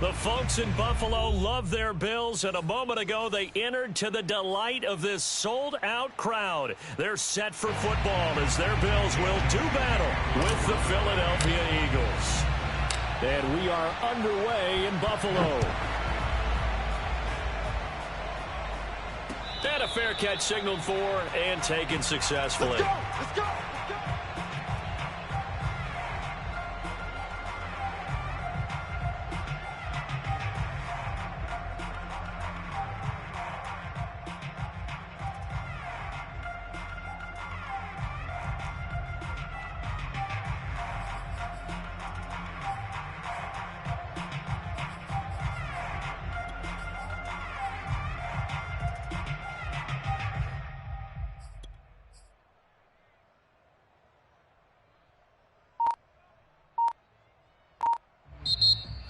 The folks in Buffalo love their Bills, and a moment ago they entered to the delight of this sold-out crowd. They're set for football as their Bills will do battle with the Philadelphia Eagles. And we are underway in Buffalo. And a fair catch signaled for and taken successfully. Let's go! Let's go!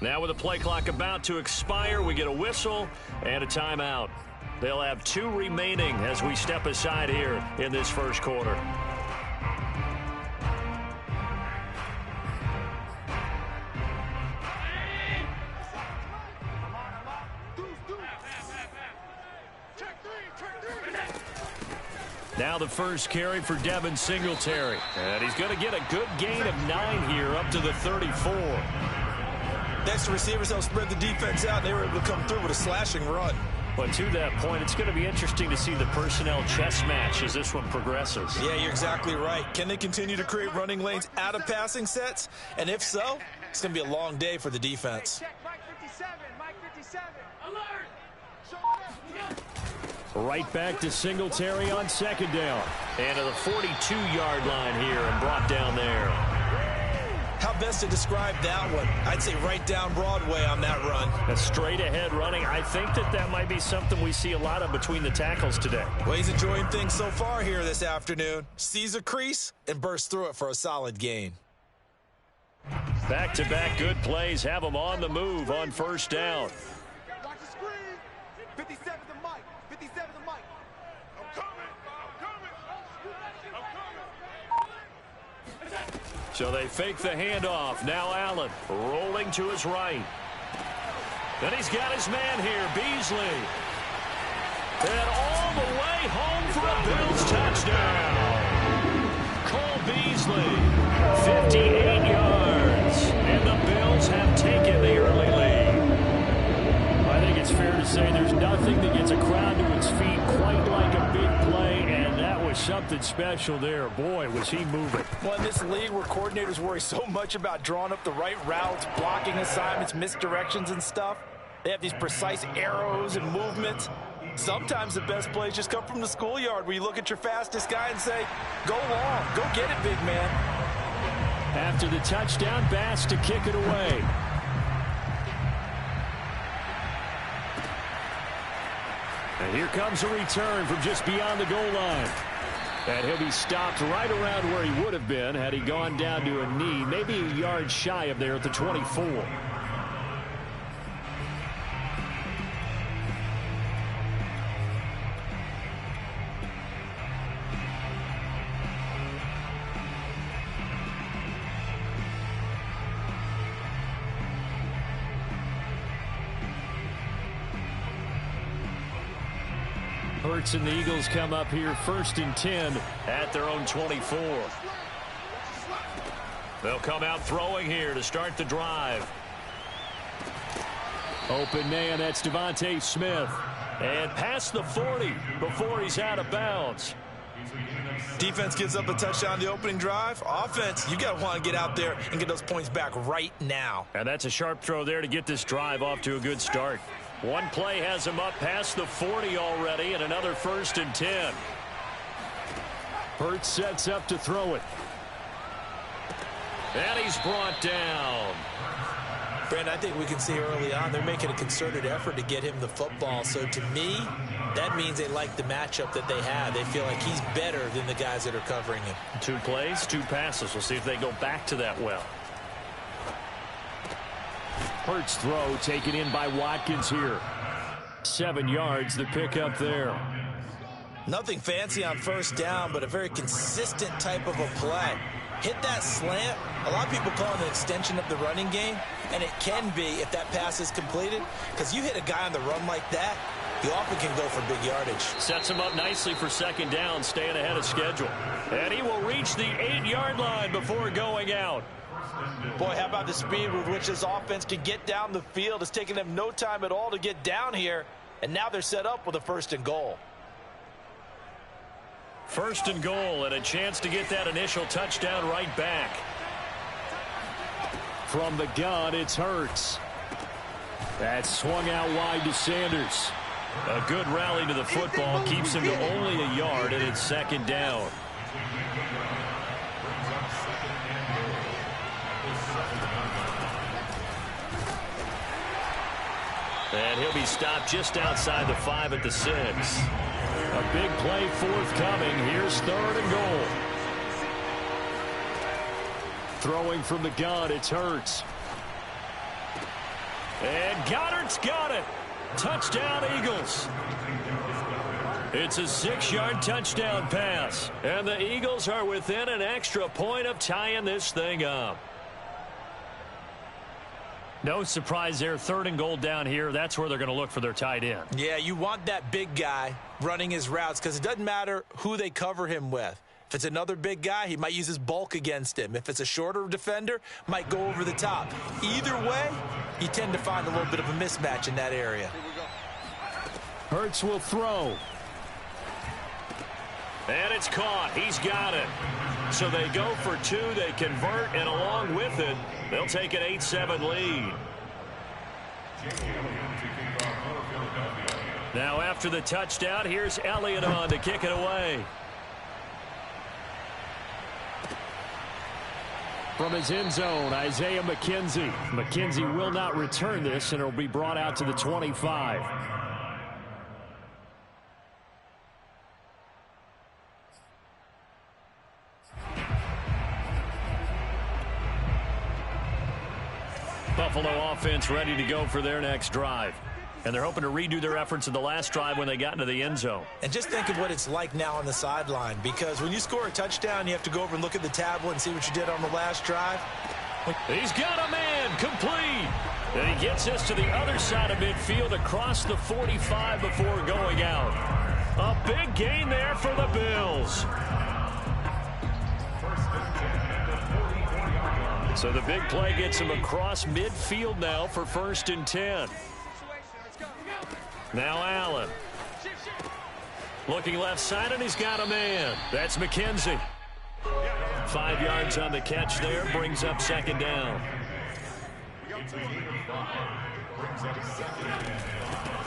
Now with the play clock about to expire, we get a whistle and a timeout. They'll have 2 remaining as we step aside here in this first quarter. Now the first carry for Devin Singletary. And he's going to get a good gain of 9 here up to the 34. Next, the receivers help spread the defense out, and they were able to come through with a slashing run. But to that point, it's going to be interesting to see the personnel chess match as this one progresses. Yeah, you're exactly right. Can they continue to create running lanes out of passing sets? And if so, it's going to be a long day for the defense. Mike 57, Mike 57. Alert! Right back to Singletary on second down. And to the 42-yard line here and brought down there. How best to describe that one? I'd say right down Broadway on that run. A straight-ahead running. I think that might be something we see a lot of between the tackles today. Well, he's enjoying things so far here this afternoon. Sees a crease and bursts through it for a solid gain. Back-to-back good plays have them on the move on first down. Watch the screen. 57 to Mike. 57 to Mike. I'm coming. So they fake the handoff. Now Allen rolling to his right. Then he's got his man here, Beasley. And all the way home for a Bills touchdown. Cole Beasley, 58 yards. And the Bills have taken the early lead. I think it's fair to say there's nothing that gets a crowd to its feet quite like a big play, and that was something special there. Boy, was he moving. Well, in this league where coordinators worry so much about drawing up the right routes, blocking assignments, misdirections and stuff, they have these precise arrows and movements. Sometimes the best plays just come from the schoolyard where you look at your fastest guy and say, go long, go get it, big man. After the touchdown, Bass to kick it away. And here comes a return from just beyond the goal line. And he'll be stopped right around where he would have been had he gone down to a knee, maybe a yard shy of there at the 24. Hurts and the Eagles come up here 1st and 10 at their own 24. They'll come out throwing here to start the drive. Open man, that's Devontae Smith. And past the 40 before he's out of bounds. Defense gives up a touchdown the opening drive. Offense, you got to want to get out there and get those points back right now. And that's a sharp throw there to get this drive off to a good start. One play has him up past the 40 already, and another 1st and 10. Hurts sets up to throw it. And he's brought down. Brandon, I think we can see early on they're making a concerted effort to get him the football. So to me, that means they like the matchup that they have. They feel like he's better than the guys that are covering him. 2 plays, 2 passes. We'll see if they go back to that well. Hurts throw taken in by Watkins here. 7 yards, the pickup there. Nothing fancy on first down, but a very consistent type of a play. hit that slant. A lot of people call it an extension of the running game, and it can be if that pass is completed, because you hit a guy on the run like that, he often can go for big yardage. Sets him up nicely for second down, staying ahead of schedule. And he will reach the 8-yard line before going out. Boy, how about the speed with which this offense can get down the field? It's taken them no time at all to get down here, and now they're set up with a 1st and goal. 1st and goal, and a chance to get that initial touchdown right back. From the gun, it's Hurts. That's swung out wide to Sanders. A good rally to the football keeps him to only a yard, and it's 2nd down. And he'll be stopped just outside the 5 at the 6. A big play forthcoming. Here's 3rd and goal. Throwing from the gun, it's Hurts. And Goddard's got it. Touchdown, Eagles. It's a 6-yard touchdown pass. And the Eagles are within an extra point of tying this thing up. No surprise there. 3rd and goal down here. That's where they're going to look for their tight end. Yeah, you want that big guy running his routes because it doesn't matter who they cover him with. If it's another big guy, he might use his bulk against him. If it's a shorter defender, might go over the top. Either way, you tend to find a little bit of a mismatch in that area. Hurts will throw. And it's caught. He's got it. So they go for 2. They convert, and along with it, they'll take an 8-7 lead. Now after the touchdown, here's Elliott on to kick it away. From his end zone, Isaiah McKenzie. McKenzie will not return this, and it'll be brought out to the 25. Buffalo offense ready to go for their next drive. And they're hoping to redo their efforts in the last drive when they got into the end zone. And just think of what it's like now on the sideline, because when you score a touchdown, you have to go over and look at the tablet and see what you did on the last drive. He's got a man, complete. And he gets this to the other side of midfield across the 45 before going out. A big gain there for the Bills. So the big play gets him across midfield now for 1st and 10. Now Allen. Looking left side, and he's got a man. That's McKenzie. 5 yards on the catch there, brings up 2nd down.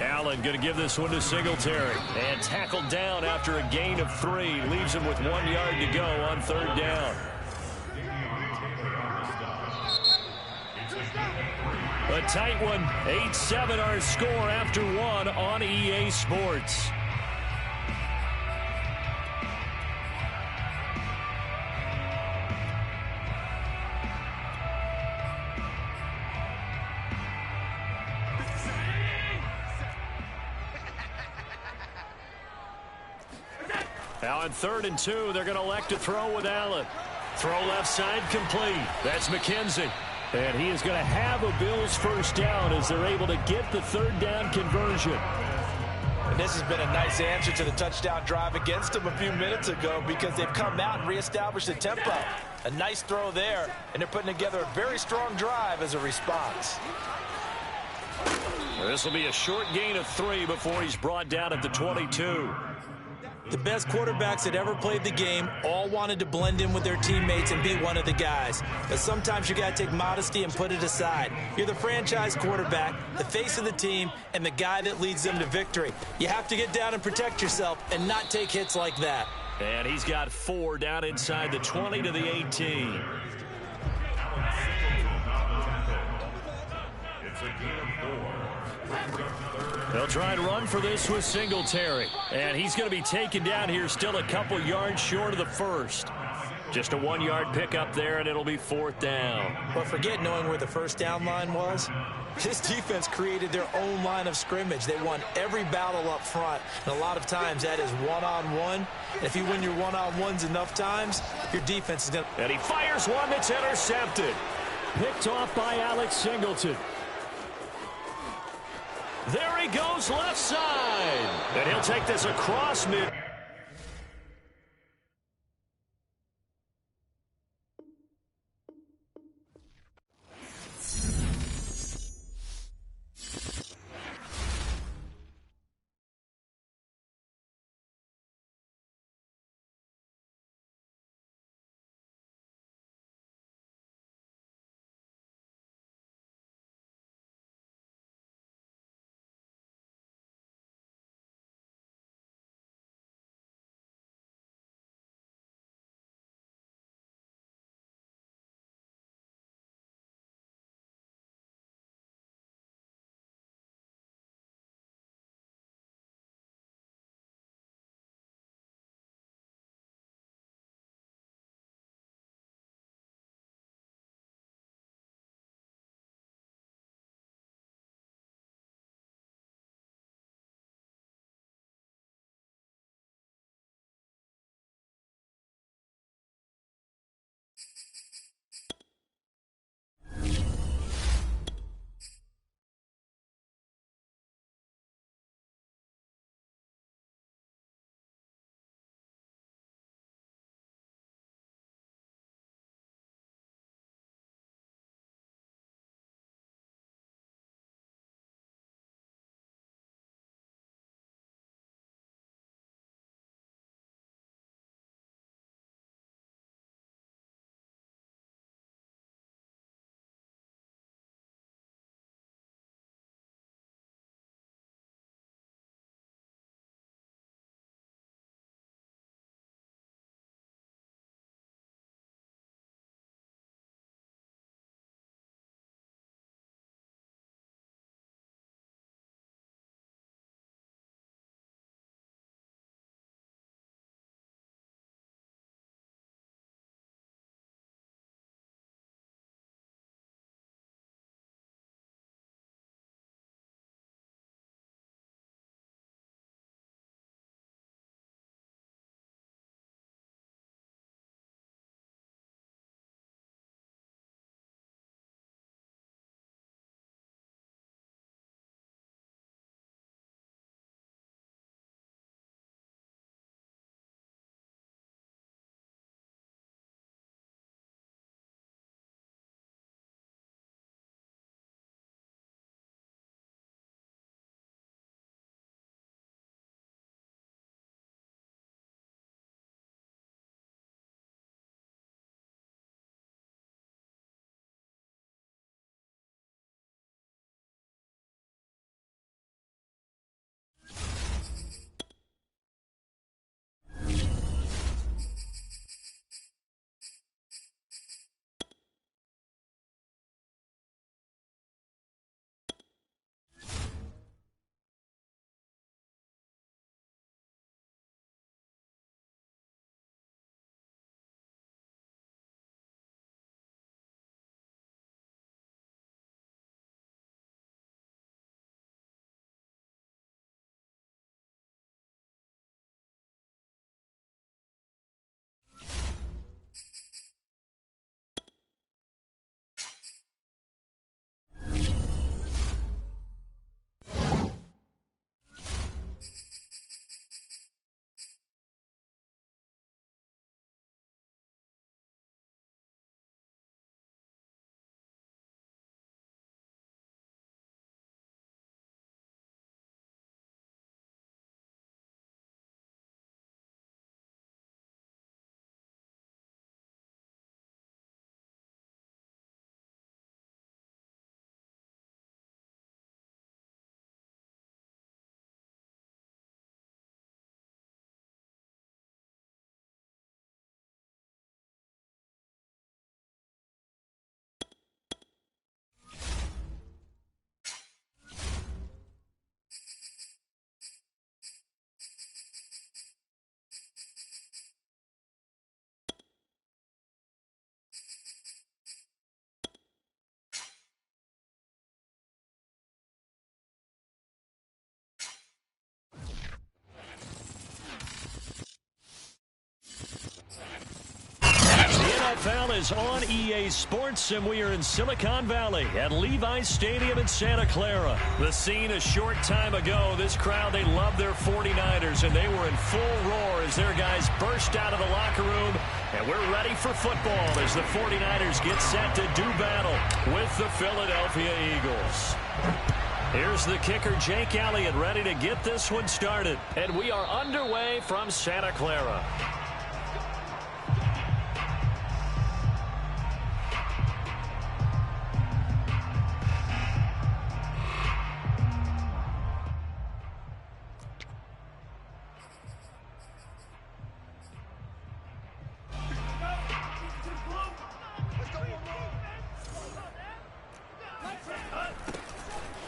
Allen going to give this one to Singletary. And tackled down after a gain of 3. Leaves him with 1 yard to go on 3rd down. A tight one. 8-7 our score after 1 on EA Sports. Now on 3rd and 2, they're going to elect to throw with Allen. Throw left side complete. That's McKenzie. And he is going to have a Bills 1st down as they're able to get the 3rd down conversion. And this has been a nice answer to the touchdown drive against them a few minutes ago, because they've come out and reestablished the tempo. A nice throw there, and they're putting together a very strong drive as a response. This will be a short gain of 3 before he's brought down at the 22. The best quarterbacks that ever played the game all wanted to blend in with their teammates and be one of the guys. But sometimes you got to take modesty and put it aside. You're the franchise quarterback, the face of the team, and the guy that leads them to victory. You have to get down and protect yourself and not take hits like that. And he's got 4 down inside the 20 to the 18. They'll try and run for this with Singletary. And he's going to be taken down here, still a couple yards short of the 1st. Just a 1-yard pickup there, and it'll be 4th down. But forget knowing where the first down line was. This defense created their own line of scrimmage. They won every battle up front, and a lot of times that is one-on-one. And if you win your one-on-ones enough times, your defense is going to... And he fires one that's intercepted. Picked off by Alex Singleton. There he goes left side. And he'll take this across mid... NFL is on EA Sports, and we are in Silicon Valley at Levi's Stadium in Santa Clara. The scene a short time ago. This crowd, they love their 49ers, and they were in full roar as their guys burst out of the locker room. And we're ready for football as the 49ers get set to do battle with the Philadelphia Eagles. Here's the kicker, Jake Elliott, ready to get this one started. And we are underway from Santa Clara.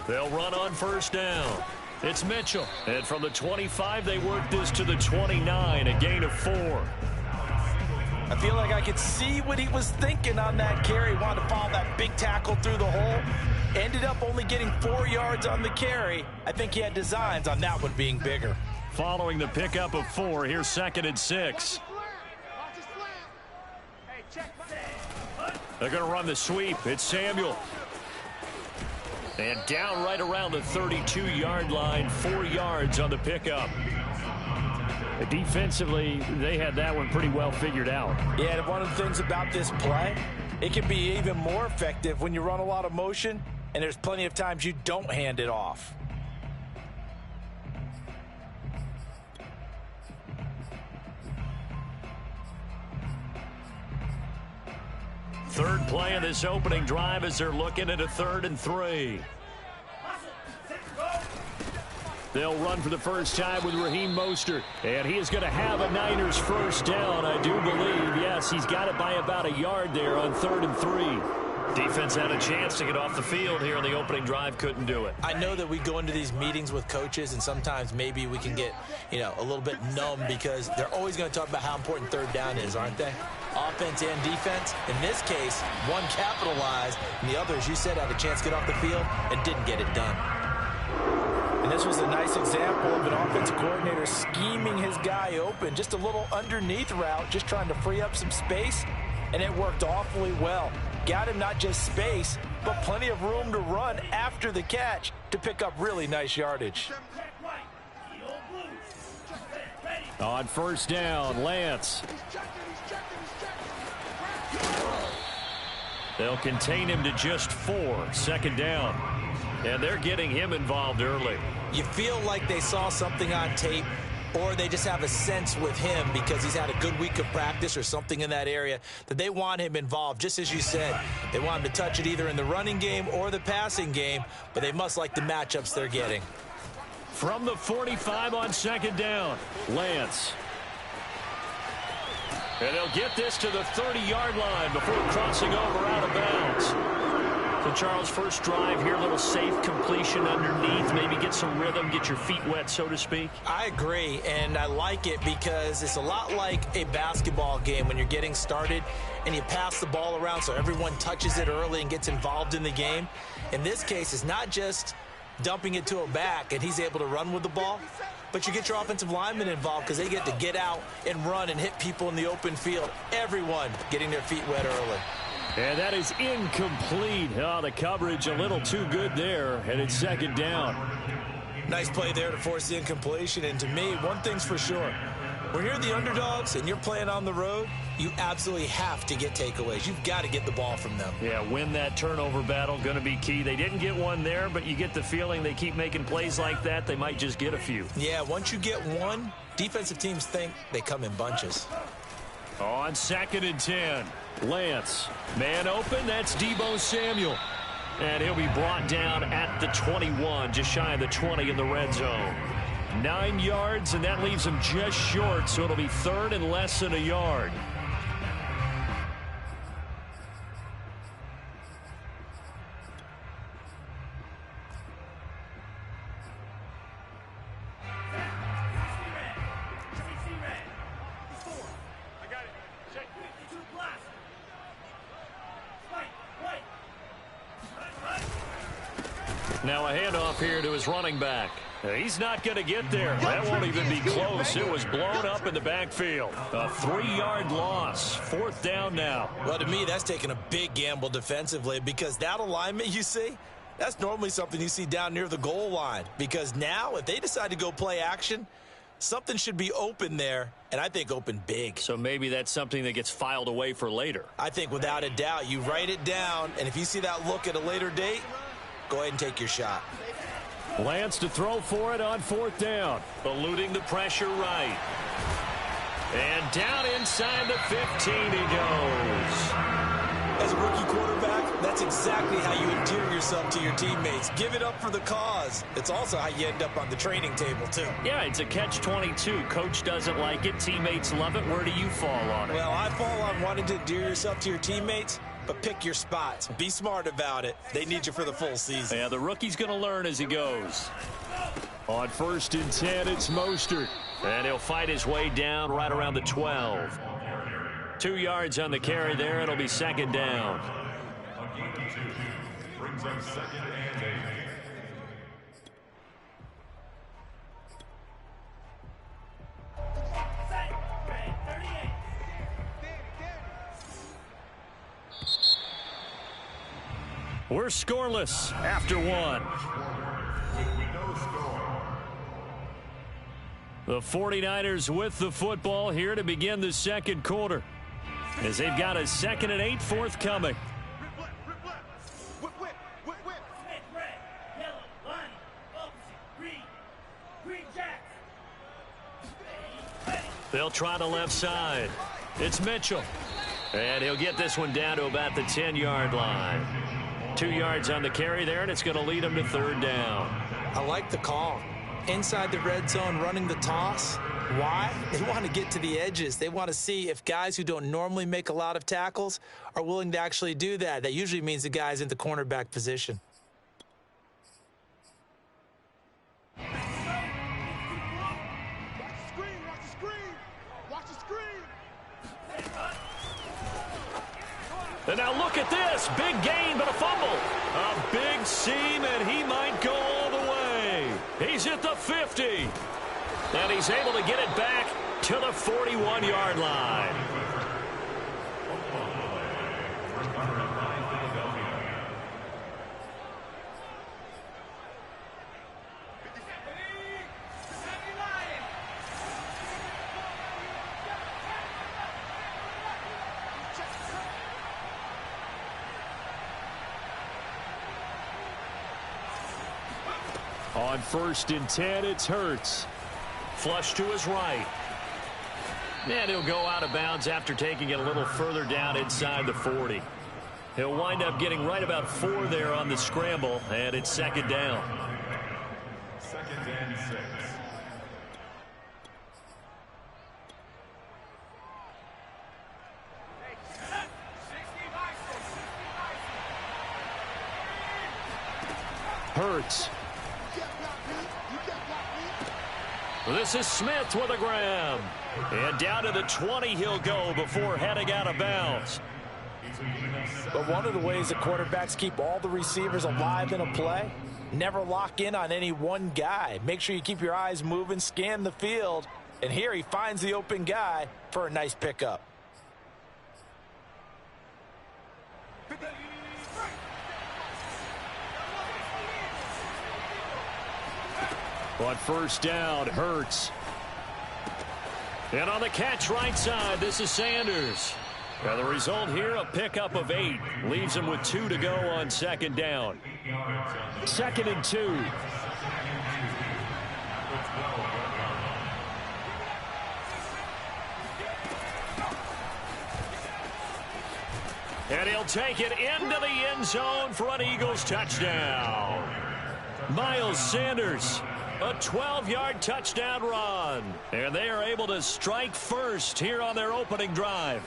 They'll run on first down. It's Mitchell. And from the 25, they work this to the 29, a gain of 4. I feel like I could see what he was thinking on that carry. Wanted to follow that big tackle through the hole. Ended up only getting 4 yards on the carry. I think he had designs on that one being bigger. Following the pickup of 4, here's 2nd and 6. They're going to run the sweep. It's Samuel. And down right around the 32-yard line, 4 yards on the pickup. Defensively, they had that one pretty well figured out. Yeah, and one of the things about this play, it can be even more effective when you run a lot of motion, and there's plenty of times you don't hand it off. Third play of this opening drive as they're looking at a 3rd and 3. They'll run for the first time with Raheem Mostert. And he is going to have a Niners first down, I do believe. Yes, he's got it by about a yard there on 3rd and 3. Defense had a chance to get off the field here in the opening drive, couldn't do it. I know that we go into these meetings with coaches, and sometimes maybe we can get, a little bit numb because they're always going to talk about how important 3rd down is, aren't they? Offense and defense. In this case, one capitalized, and the other, as you said, had a chance to get off the field and didn't get it done. And this was a nice example of an offensive coordinator scheming his guy open. Just a little underneath route, just trying to free up some space, and it worked awfully well. Got him not just space, but plenty of room to run after the catch to pick up really nice yardage. On first down, Lance. They'll contain him to just 4, 2nd down. And they're getting him involved early. You feel like they saw something on tape, or they just have a sense with him because he's had a good week of practice or something in that area that they want him involved. Just as you said, they want him to touch it either in the running game or the passing game, but they must like the matchups they're getting. From the 45 on 2nd down, Lance. And they'll get this to the 30-yard line before crossing over out of bounds. So, Charles, first drive here, a little safe completion underneath, maybe get some rhythm, get your feet wet, so to speak. I agree, and I like it because it's a lot like a basketball game when you're getting started and you pass the ball around so everyone touches it early and gets involved in the game. In this case, it's not just dumping it to a back and he's able to run with the ball, but you get your offensive linemen involved because they get to get out and run and hit people in the open field. Everyone getting their feet wet early. And that is incomplete. Oh, the coverage a little too good there, and it's 2nd down. Nice play there to force the incompletion. And to me, one thing's for sure. When you're the underdogs and you're playing on the road, you absolutely have to get takeaways. You've got to get the ball from them. Yeah, win that turnover battle, going to be key. They didn't get one there, but you get the feeling they keep making plays like that, they might just get a few. Yeah, once you get one, defensive teams think they come in bunches. On 2nd and 10, Lance. Man open, that's Deebo Samuel. And he'll be brought down at the 21, just shy of the 20 in the red zone. 9 yards, and that leaves him just short, so it'll be 3rd and less than a yard. Now a handoff here to his running back. He's not going to get there. That won't even be close. It was blown up in the backfield. A 3-yard loss. 4th down now. Well, to me, that's taking a big gamble defensively because that alignment you see, that's normally something you see down near the goal line. Because now, if they decide to go play action, something should be open there, and I think open big. So maybe that's something that gets filed away for later. I think without a doubt, you write it down, and if you see that look at a later date, go ahead and take your shot. Lance to throw for it on 4th down. Eluding the pressure right. And down inside the 15 he goes. As a rookie quarterback, that's exactly how you endear yourself to your teammates. Give it up for the cause. It's also how you end up on the training table, too. Yeah, it's a catch-22. Coach doesn't like it. Teammates love it. Where do you fall on it? Well, I fall on wanting to endear yourself to your teammates, but pick your spots. Be smart about it. They need you for the full season. Yeah, the rookie's going to learn as he goes. On 1st and 10, it's Mostert. And he'll fight his way down right around the 12. 2 yards on the carry there. It'll be 2nd down. Brings up 2nd and 8. We're scoreless after 1. The 49ers with the football here to begin the 2nd quarter, as they've got a 2nd and 8 forthcoming. They'll try the left side. It's Mitchell. And he'll get this one down to about the 10-yard line. 2 yards on the carry there, and it's going to lead him to 3rd down. I like the call. Inside the red zone, running the toss. Why? They want to get to the edges. They want to see if guys who don't normally make a lot of tackles are willing to actually do that. That usually means the guy's in the cornerback position. And now look at this. Big gain, but a fumble. A big seam, and he might go all the way. He's at the 50. And he's able to get it back to the 41-yard line. On 1st and 10, it's Hurts. Flush to his right. And he'll go out of bounds after taking it a little further down inside the 40. He'll wind up getting right about 4 there on the scramble, and it's 2nd down. 2nd and 6. Hurts. This is Smith with a grab. And down to the 20 he'll go before heading out of bounds. But one of the ways that quarterbacks keep all the receivers alive in a play, never lock in on any one guy. Make sure you keep your eyes moving, scan the field. And here he finds the open guy for a nice pickup. On 1st down, Hurts. And on the catch right side, this is Sanders. Now the result here, a pickup of 8. Leaves him with 2 to go on 2nd down. 2nd and 2. And he'll take it into the end zone for an Eagles touchdown. Miles Sanders. A 12-yard touchdown run. And they are able to strike first here on their opening drive.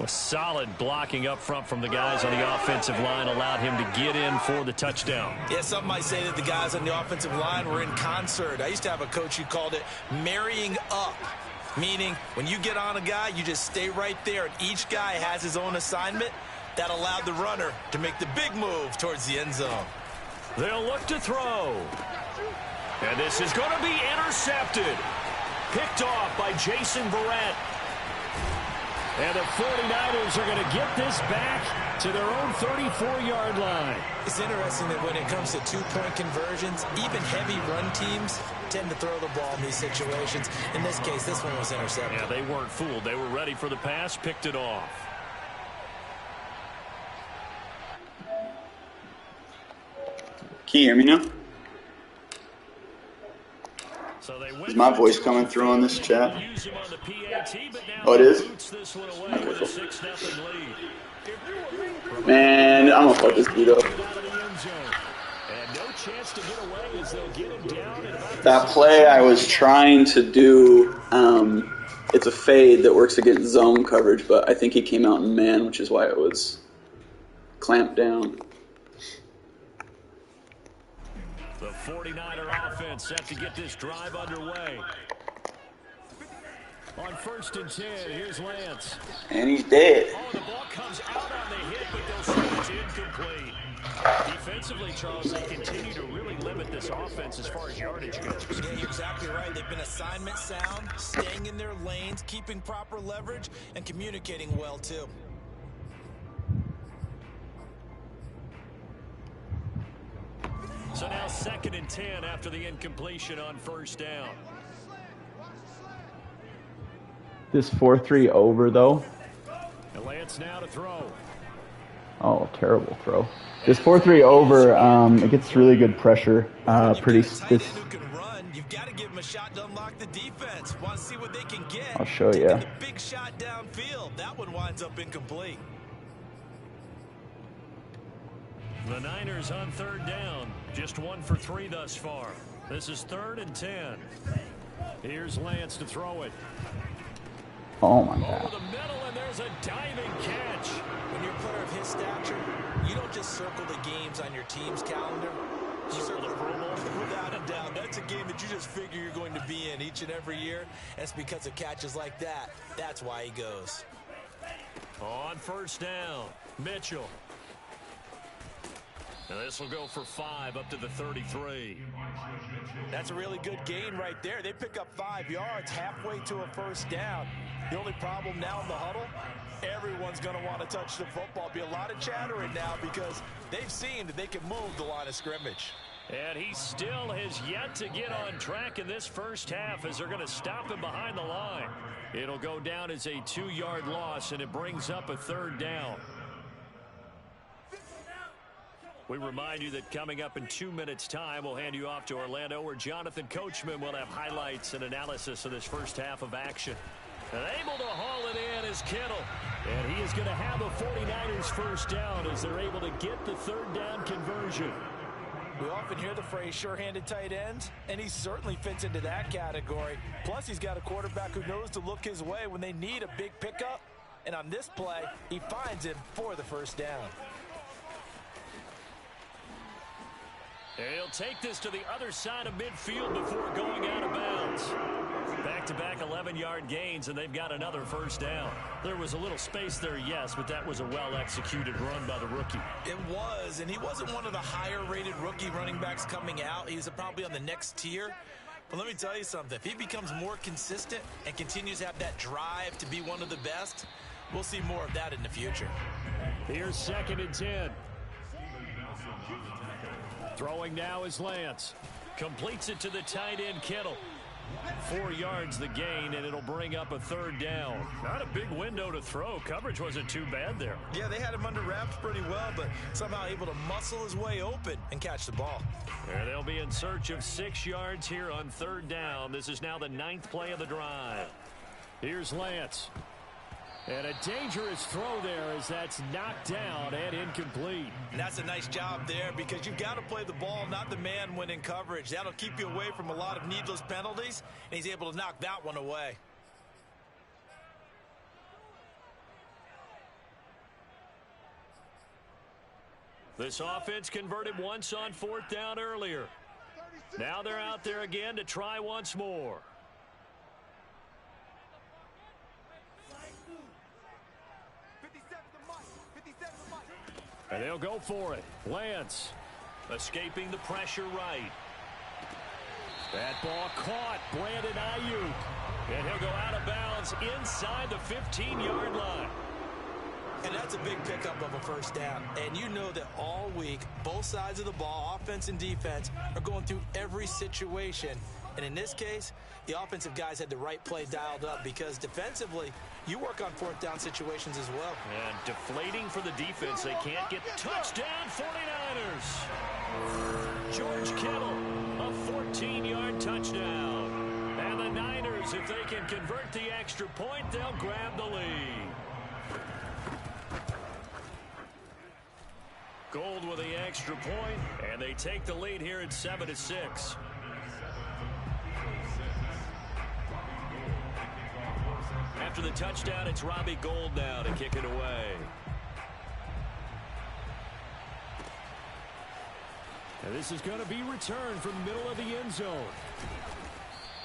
A solid blocking up front from the guys on the offensive line allowed him to get in for the touchdown. Yeah, some might say that the guys on the offensive line were in concert. I used to have a coach who called it marrying up, meaning when you get on a guy, you just stay right there, and each guy has his own assignment. That allowed the runner to make the big move towards the end zone. They'll look to throw. And this is going to be intercepted. Picked off by Jason Verrett. And the 49ers are going to get this back to their own 34-yard line. It's interesting that when it comes to two-point conversions, even heavy run teams tend to throw the ball in these situations. In this case, this one was intercepted. Yeah, they weren't fooled. They were ready for the pass, picked it off. Can you hear me now? So is my voice coming through on this chat? Oh, it is? Man, I'm going to fuck this dude up. That play I was trying to do, it's a fade that works against zone coverage, but I think he came out in man, which is why it was clamped down. The 49er offense set to get this drive underway. On 1st and 10, here's Lance. And he's dead. Oh, the ball comes out on the hit, but they'll say it's incomplete. Defensively, Charles, they continue to really limit this offense as far as yardage goes. Yeah, you're exactly right. They've been assignment sound, staying in their lanes, keeping proper leverage, and communicating well, too. So now 2nd and 10 after the incompletion on 1st down. This 4-3 over, though. And Lance now to throw. Oh, terrible throw. This 4-3 over, it gets really good pressure. You've got to give him a shot to unlock the defense. Want to see what they can get. I'll show you. The big shot downfield. That one winds up incomplete. The Niners on 3rd down. Just 1 for 3 thus far. This is 3rd and 10. Here's Lance to throw it. Oh, my God. Over the middle, and there's a diving catch. When you're a player of his stature, you don't just circle the games on your team's calendar. You circle the Pro Bowl. Without a doubt. That's a game that you just figure you're going to be in each and every year. That's because of catches like that. That's why he goes. On 1st down, Mitchell. And this will go for 5 up to the 33. That's a really good gain right there. They pick up 5 yards halfway to a 1st down. The only problem now in the huddle, everyone's going to want to touch the football. Be a lot of chattering now because they've seen that they can move the line of scrimmage. And he still has yet to get on track in this 1st half as they're going to stop him behind the line. It'll go down as a 2-yard loss, and it brings up a 3rd down. We remind you that coming up in 2 minutes' time, we'll hand you off to Orlando, where Jonathan Coachman will have highlights and analysis of this 1st half of action. And able to haul it in is Kittle. And he is going to have a 49ers 1st down as they're able to get the 3rd down conversion. We often hear the phrase sure-handed tight ends, and he certainly fits into that category. Plus, he's got a quarterback who knows to look his way when they need a big pickup. And on this play, he finds him for the 1st down. He'll take this to the other side of midfield before going out of bounds. Back-to-back 11-yard gains, and they've got another 1st down. There was a little space there, yes, but that was a well-executed run by the rookie. It was, and he wasn't one of the higher-rated rookie running backs coming out. He's probably on the next tier. But let me tell you something. If he becomes more consistent and continues to have that drive to be one of the best, we'll see more of that in the future. Here's 2nd and 10. Throwing now is Lance. Completes it to the tight end, Kittle. 4 yards the gain, and it'll bring up a 3rd down. Not a big window to throw. Coverage wasn't too bad there. Yeah, they had him under wraps pretty well, but somehow able to muscle his way open and catch the ball. And they'll be in search of 6 yards here on 3rd down. This is now the 9th play of the drive. Here's Lance. And a dangerous throw there as that's knocked down and incomplete. And that's a nice job there because you've got to play the ball, not the man when in coverage. That'll keep you away from a lot of needless penalties, and he's able to knock that one away. This offense converted once on 4th down earlier. Now they're out there again to try once more. And they'll go for it. Lance. Escaping the pressure right. That ball caught. Brandon Ayuk. And he'll go out of bounds inside the 15-yard line. And that's a big pickup of a first down. And you know that all week, both sides of the ball, offense and defense, are going through every situation. And in this case, the offensive guys had the right play dialed up because defensively, you work on fourth down situations as well. And deflating for the defense. They can't get touchdown 49ers. George Kittle, a 14-yard touchdown. And the Niners, if they can convert the extra point, they'll grab the lead. Gold with the extra point, and they take the lead here at 7-6. After the touchdown, it's Robbie Gould now to kick it away. And this is going to be returned from the middle of the end zone.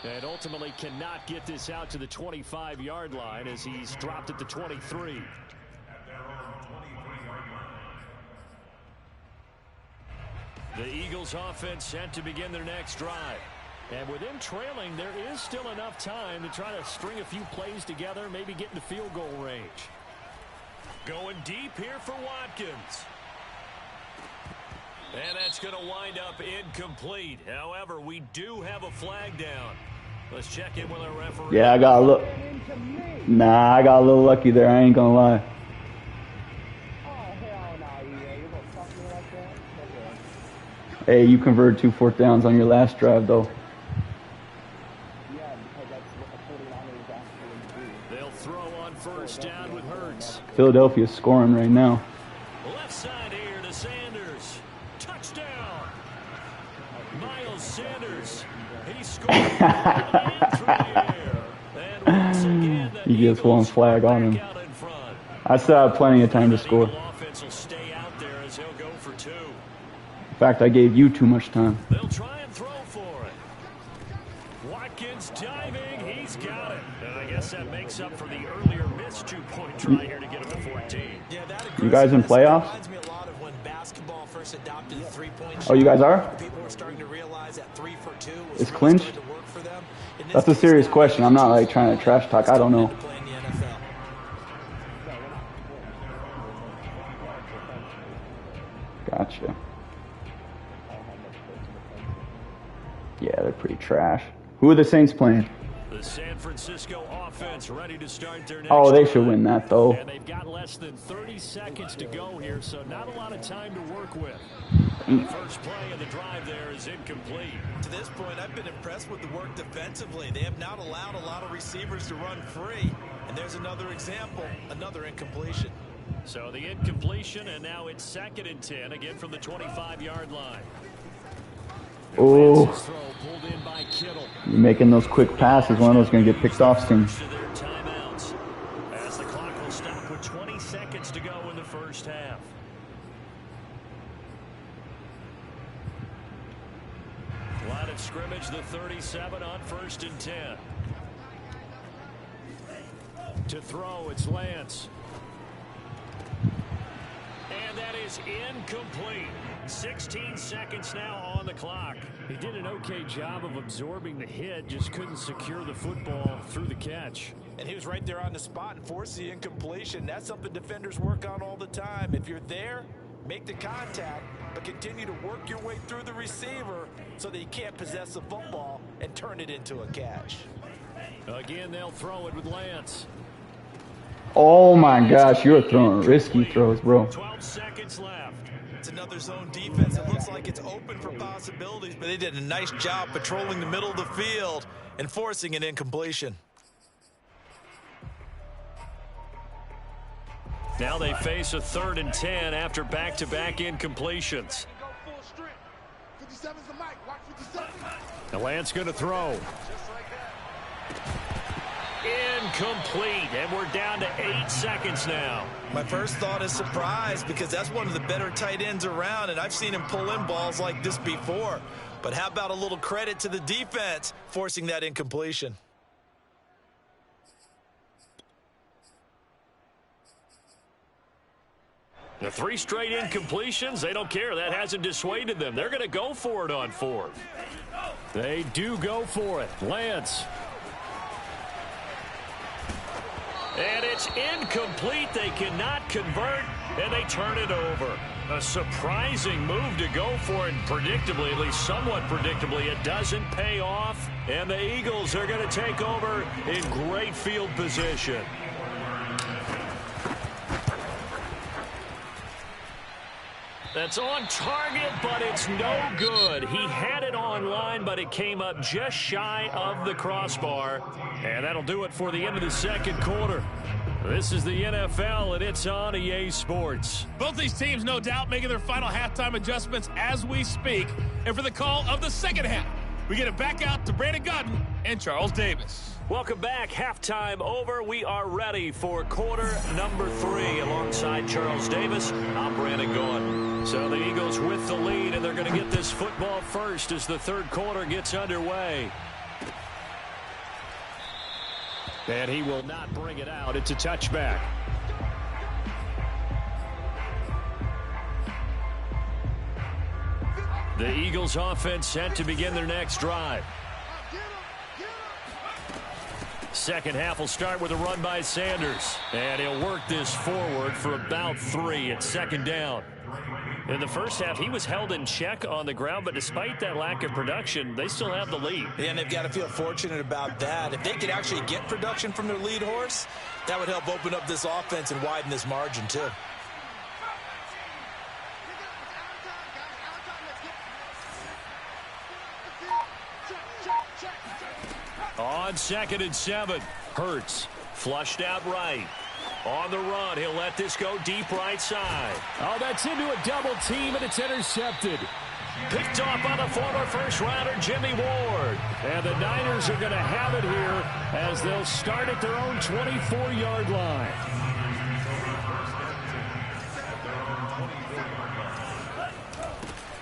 And ultimately cannot get this out to the 25-yard line as he's dropped at the 23. The Eagles offense set to begin their next drive. And with them trailing, there is still enough time to try to string a few plays together, maybe get into field goal range. Going deep here for Watkins. And that's going to wind up incomplete. However, we do have a flag down. Let's check in with our referee. Yeah, I got a little lucky there. I ain't gonna lie. Hey, you converted 2 fourth downs on your last drive, though. They'll throw on first down with Hurts. Philadelphia's scoring right now. Left side here to Sanders. Touchdown. Miles Sanders. He scored in through the air. And once again, the He gets one flag on him. out in front. I still have plenty of time to score. The offense will stay out there as he'll go for 2. In fact, I gave you too much time. They'll try and throw for it. Watkins diving. He's got it. And I guess that makes up for the earlier missed 2-point try here to get him to 14. Yeah, You guys in playoffs? Reminds me a lot of when basketball first adopted the three-point Oh, you guys are? People were starting to realize that 3 for 2 was It's really clinched? starting to work for them. That's a serious question. I'm not like trying to trash talk. I don't know. Gotcha. Yeah, they're pretty trash. Who are the Saints playing? The San Francisco offense ready to start their next Oh, they drive. should win that, though. And they've got less than 30 seconds to go here, so not a lot of time to work with. And the first play of the drive there is incomplete. To this point, I've been impressed with the work defensively. They have not allowed a lot of receivers to run free. And there's another example, another incompletion. So the incompletion, and now it's 2nd and 10, again from the 25-yard line. Oh, Throw pulled in by Kittle. you're making those quick passes. One of those going to get picked off soon. To their timeouts, as the clock will stop with 20 seconds to go in the first half. Line of scrimmage, the 37 on 1st and 10. To throw, it's Lance. And that is incomplete. 16 seconds now on the clock. He did an okay job of absorbing the hit, just couldn't secure the football through the catch. And he was right there on the spot and forced the incompletion. That's something defenders work on all the time. If you're there, make the contact, but continue to work your way through the receiver so that you can't possess the football and turn it into a catch. Again, they'll throw it with Lance. Oh my gosh, you're throwing risky throws, bro. 12 seconds left. It's another zone defense. It looks like it's open for possibilities, but they did a nice job patrolling the middle of the field and forcing an incompletion. Now they face a 3rd and 10 after back-to-back incompletions. Now Lance going to throw. Incomplete, and we're down to 8 seconds now. My first thought is surprise because that's one of the better tight ends around, and I've seen him pull in balls like this before. But how about a little credit to the defense forcing that incompletion? The 3 straight incompletions, they don't care. That hasn't dissuaded them. They're going to go for it on 4th. They do go for it. Lance. And it's incomplete. They cannot convert, and they turn it over. A surprising move to go for it, and predictably, at least somewhat predictably, it doesn't pay off. And the Eagles are going to take over in great field position. That's on target, but it's no good. He had it on line, but it came up just shy of the crossbar. And that'll do it for the end of the second quarter. This is the NFL, and it's on EA Sports. Both these teams, no doubt, making their final halftime adjustments as we speak. And for the call of the second half, we get it back out to Brandon Godden and Charles Davis. Welcome back. Halftime over. We are ready for quarter number 3. Alongside Charles Davis, I'm Brandon Gaudin. So the Eagles with the lead, and they're going to get this football first as the third quarter gets underway. And he will not bring it out. It's a touchback. The Eagles offense set to begin their next drive. Second half will start with a run by Sanders. And he'll work this forward for about 3 at second down. In the first half, he was held in check on the ground, but despite that lack of production, they still have the lead. Yeah, and they've got to feel fortunate about that. If they could actually get production from their lead horse, that would help open up this offense and widen this margin, too. On 2nd and 7, Hurts flushed out right. On the run, he'll let this go deep right side. Oh, that's into a double team, and it's intercepted. Picked off by the former first-rounder Jimmy Ward. And the Niners are going to have it here as they'll start at their own 24-yard line.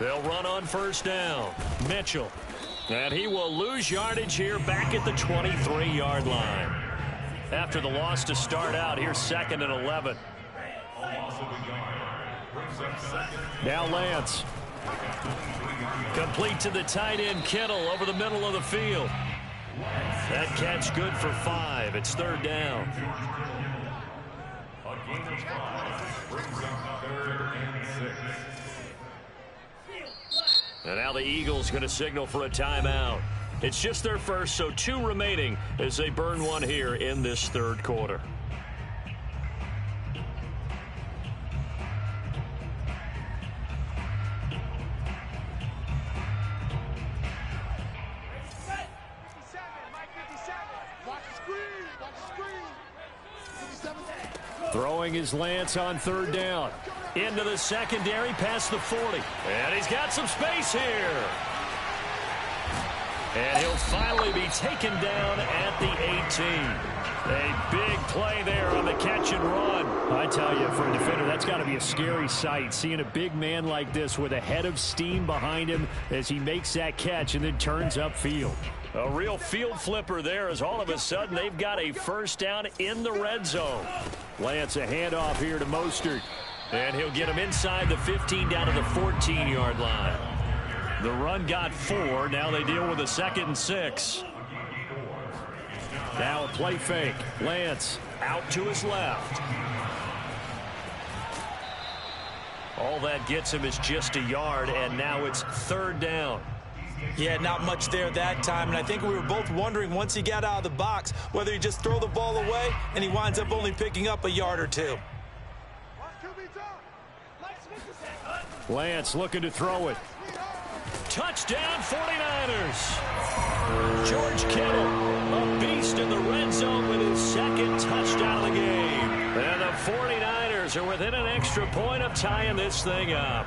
They'll run on first down. Mitchell. And he will lose yardage here back at the 23-yard line. After the loss to start out, here's 2nd and 11. Now Lance. Complete to the tight end Kittle over the middle of the field. That catch good for 5. It's 3rd down. And now the Eagles going to signal for a timeout. It's just their first, so 2 remaining as they burn one here in this third quarter. Throwing his Lance on 3rd down. Into the secondary, past the 40. And he's got some space here. And he'll finally be taken down at the 18. A big play there on the catch and run. I tell you, for a defender, that's got to be a scary sight, seeing a big man like this with a head of steam behind him as he makes that catch and then turns upfield. A real field flipper there as all of a sudden they've got a first down in the red zone. Lance a handoff here to Mostert. And he'll get him inside the 15 down to the 14-yard line. The run got 4. Now they deal with a 2nd and 6. Now a play fake. Lance out to his left. All that gets him is just a yard, and now it's 3rd down. Yeah, not much there that time, and I think we were both wondering once he got out of the box whether he just throw the ball away, and he winds up only picking up a yard or 2. Lance looking to throw it. Touchdown 49ers. George Kittle, a beast in the red zone with his 2nd touchdown of the game. And the 49ers are within an extra point of tying this thing up.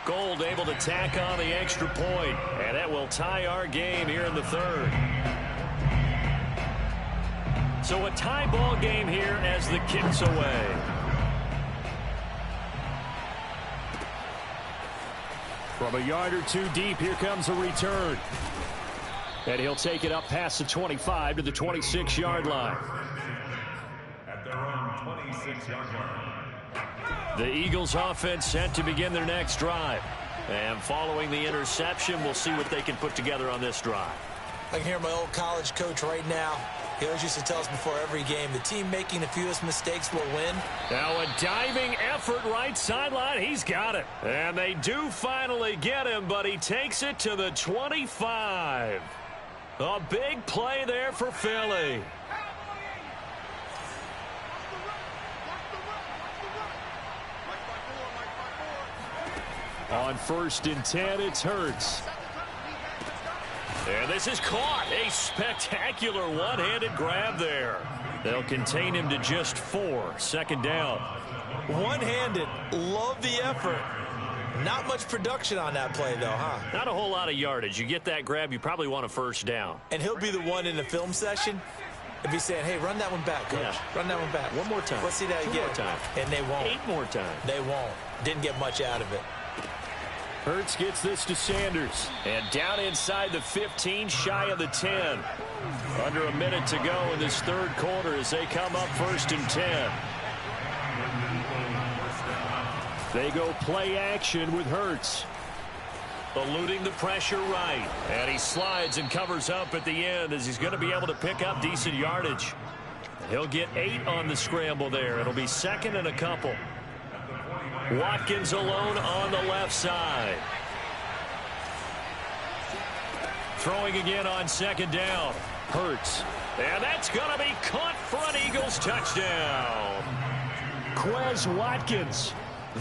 Gold able to tack on the extra point, and that will tie our game here in the 3rd. So a tie ball game here as the kick's away. From a yard or 2 deep, here comes a return. And he'll take it up past the 25 to the 26-yard line. At their own 26-yard line. The Eagles offense set to begin their next drive. And following the interception, we'll see what they can put together on this drive. I can hear my old college coach right now. He always used to tell us before every game, the team making the fewest mistakes will win. Now a diving effort right sideline. He's got it. And they do finally get him, but he takes it to the 25. A big play there for Philly. On 1st and 10, it's Hurts. And this is caught. A spectacular one-handed grab there. They'll contain him to just 4. 2nd down. One-handed. Love the effort. Not much production on that play, though, huh? Not a whole lot of yardage. You get that grab, you probably want a 1st down. And he'll be the one in the film session if he's saying, hey, run that one back, coach. Yeah. Run that one back. One more time. Let's see that 2 again. more times. And they won't. 8 more times. They won't. Didn't get much out of it. Hurts gets this to Sanders. And down inside the 15, shy of the 10. Under a minute to go in this 3rd quarter as they come up 1st and 10. They go play action with Hurts. Eluding the pressure right. And he slides and covers up at the end as he's going to be able to pick up decent yardage. He'll get 8 on the scramble there. It'll be 2nd and a couple. Watkins alone on the left side. Throwing again on 2nd down. Hurts. And that's going to be caught for an Eagles touchdown. Quez Watkins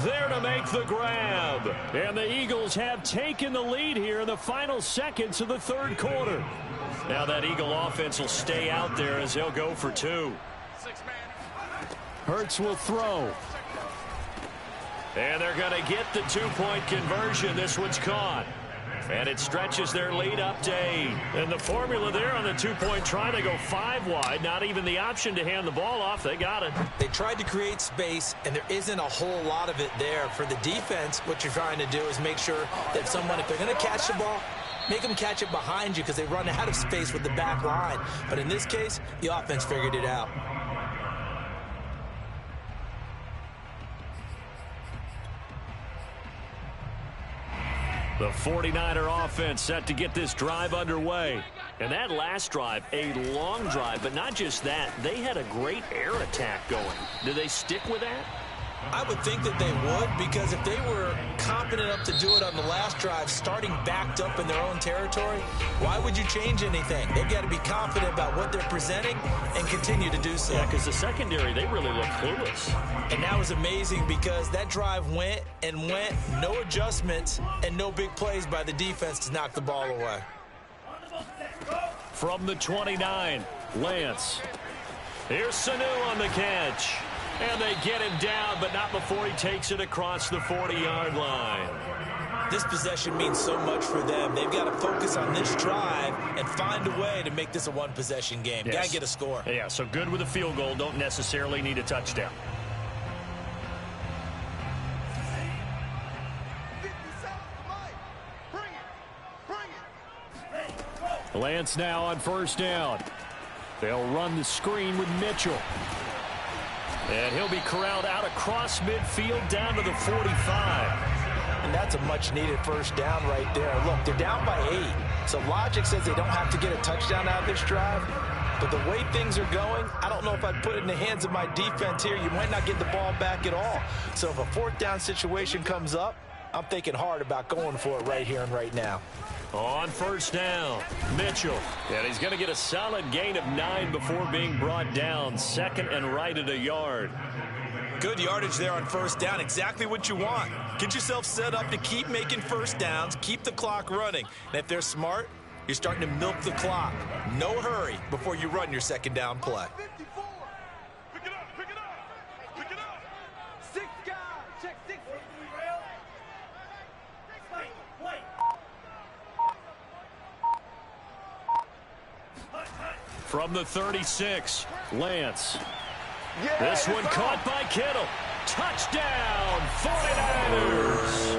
there to make the grab. And the Eagles have taken the lead here in the final seconds of the 3rd quarter. Now that Eagle offense will stay out there as they'll go for 2. Hurts will throw. And they're going to get the 2-point conversion. This one's caught. And it stretches their lead up to 8. And the formula there on the 2-point try, they go 5 wide. Not even the option to hand the ball off. They got it. They tried to create space, and there isn't a whole lot of it there. For the defense, what you're trying to do is make sure that someone, if they're going to catch the ball, make them catch it behind you because they run out of space with the back line. But in this case, the offense figured it out. The 49er offense set to get this drive underway. And that last drive, a long drive, but not just that. They had a great air attack going. Do they stick with that? I would think that they would, because if they were confident enough to do it on the last drive, starting backed up in their own territory, why would you change anything? They've got to be confident about what they're presenting and continue to do so. Yeah, because the secondary, they really look clueless. And that was amazing because that drive went and went, no adjustments and no big plays by the defense to knock the ball away. From the 29, Lance. Here's Sanu on the catch. And they get him down, but not before he takes it across the 40-yard line. This possession means so much for them. They've got to focus on this drive and find a way to make this a one-possession game. Yes. Got to get a score. Yeah, so good with a field goal. Don't necessarily need a touchdown. Lance now on 1st down. They'll run the screen with Mitchell. And he'll be corralled out across midfield down to the 45. And that's a much-needed 1st down right there. Look, they're down by 8. So logic says they don't have to get a touchdown out of this drive. But the way things are going, I don't know if I'd put it in the hands of my defense here. You might not get the ball back at all. So if a 4th down situation comes up, I'm thinking hard about going for it right here and right now. On 1st down, Mitchell. And he's going to get a solid gain of 9 before being brought down. 2nd and right at a yard. Good yardage there on 1st down. Exactly what you want. Get yourself set up to keep making 1st downs. Keep the clock running. And if they're smart, you're starting to milk the clock. No hurry before you run your 2nd down play. Pick it up, pick it up, pick it up. 6 guys, check 6. From the 36, Lance. Yeah, This one caught by Kittle. Touchdown, 49ers.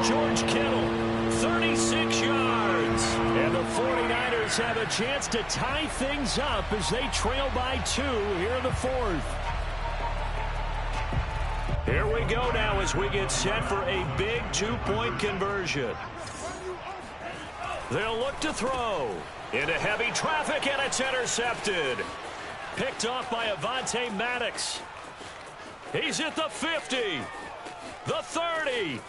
George Kittle, 36 yards. And the 49ers Eagles have a chance to tie things up as they trail by 2 here in the 4th. Here we go now as we get set for a big 2-point conversion. They'll look to throw. Into heavy traffic, and it's intercepted. Picked off by Avonte Maddox. He's at the 50, the 30,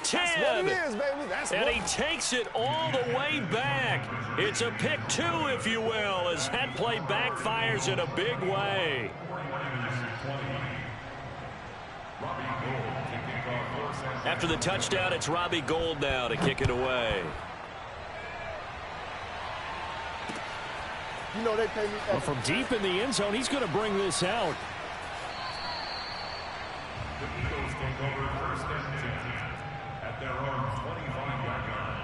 10, That's what it is, baby. and he takes it all the way back. It's a pick 2, if you will, as that play backfires in a big way. After the touchdown, it's Robbie Gould now to kick it away. You know they pay me. Well, from deep in the end zone, he's going to bring this out. The Eagles take over first and 10 at their own 25-yard line.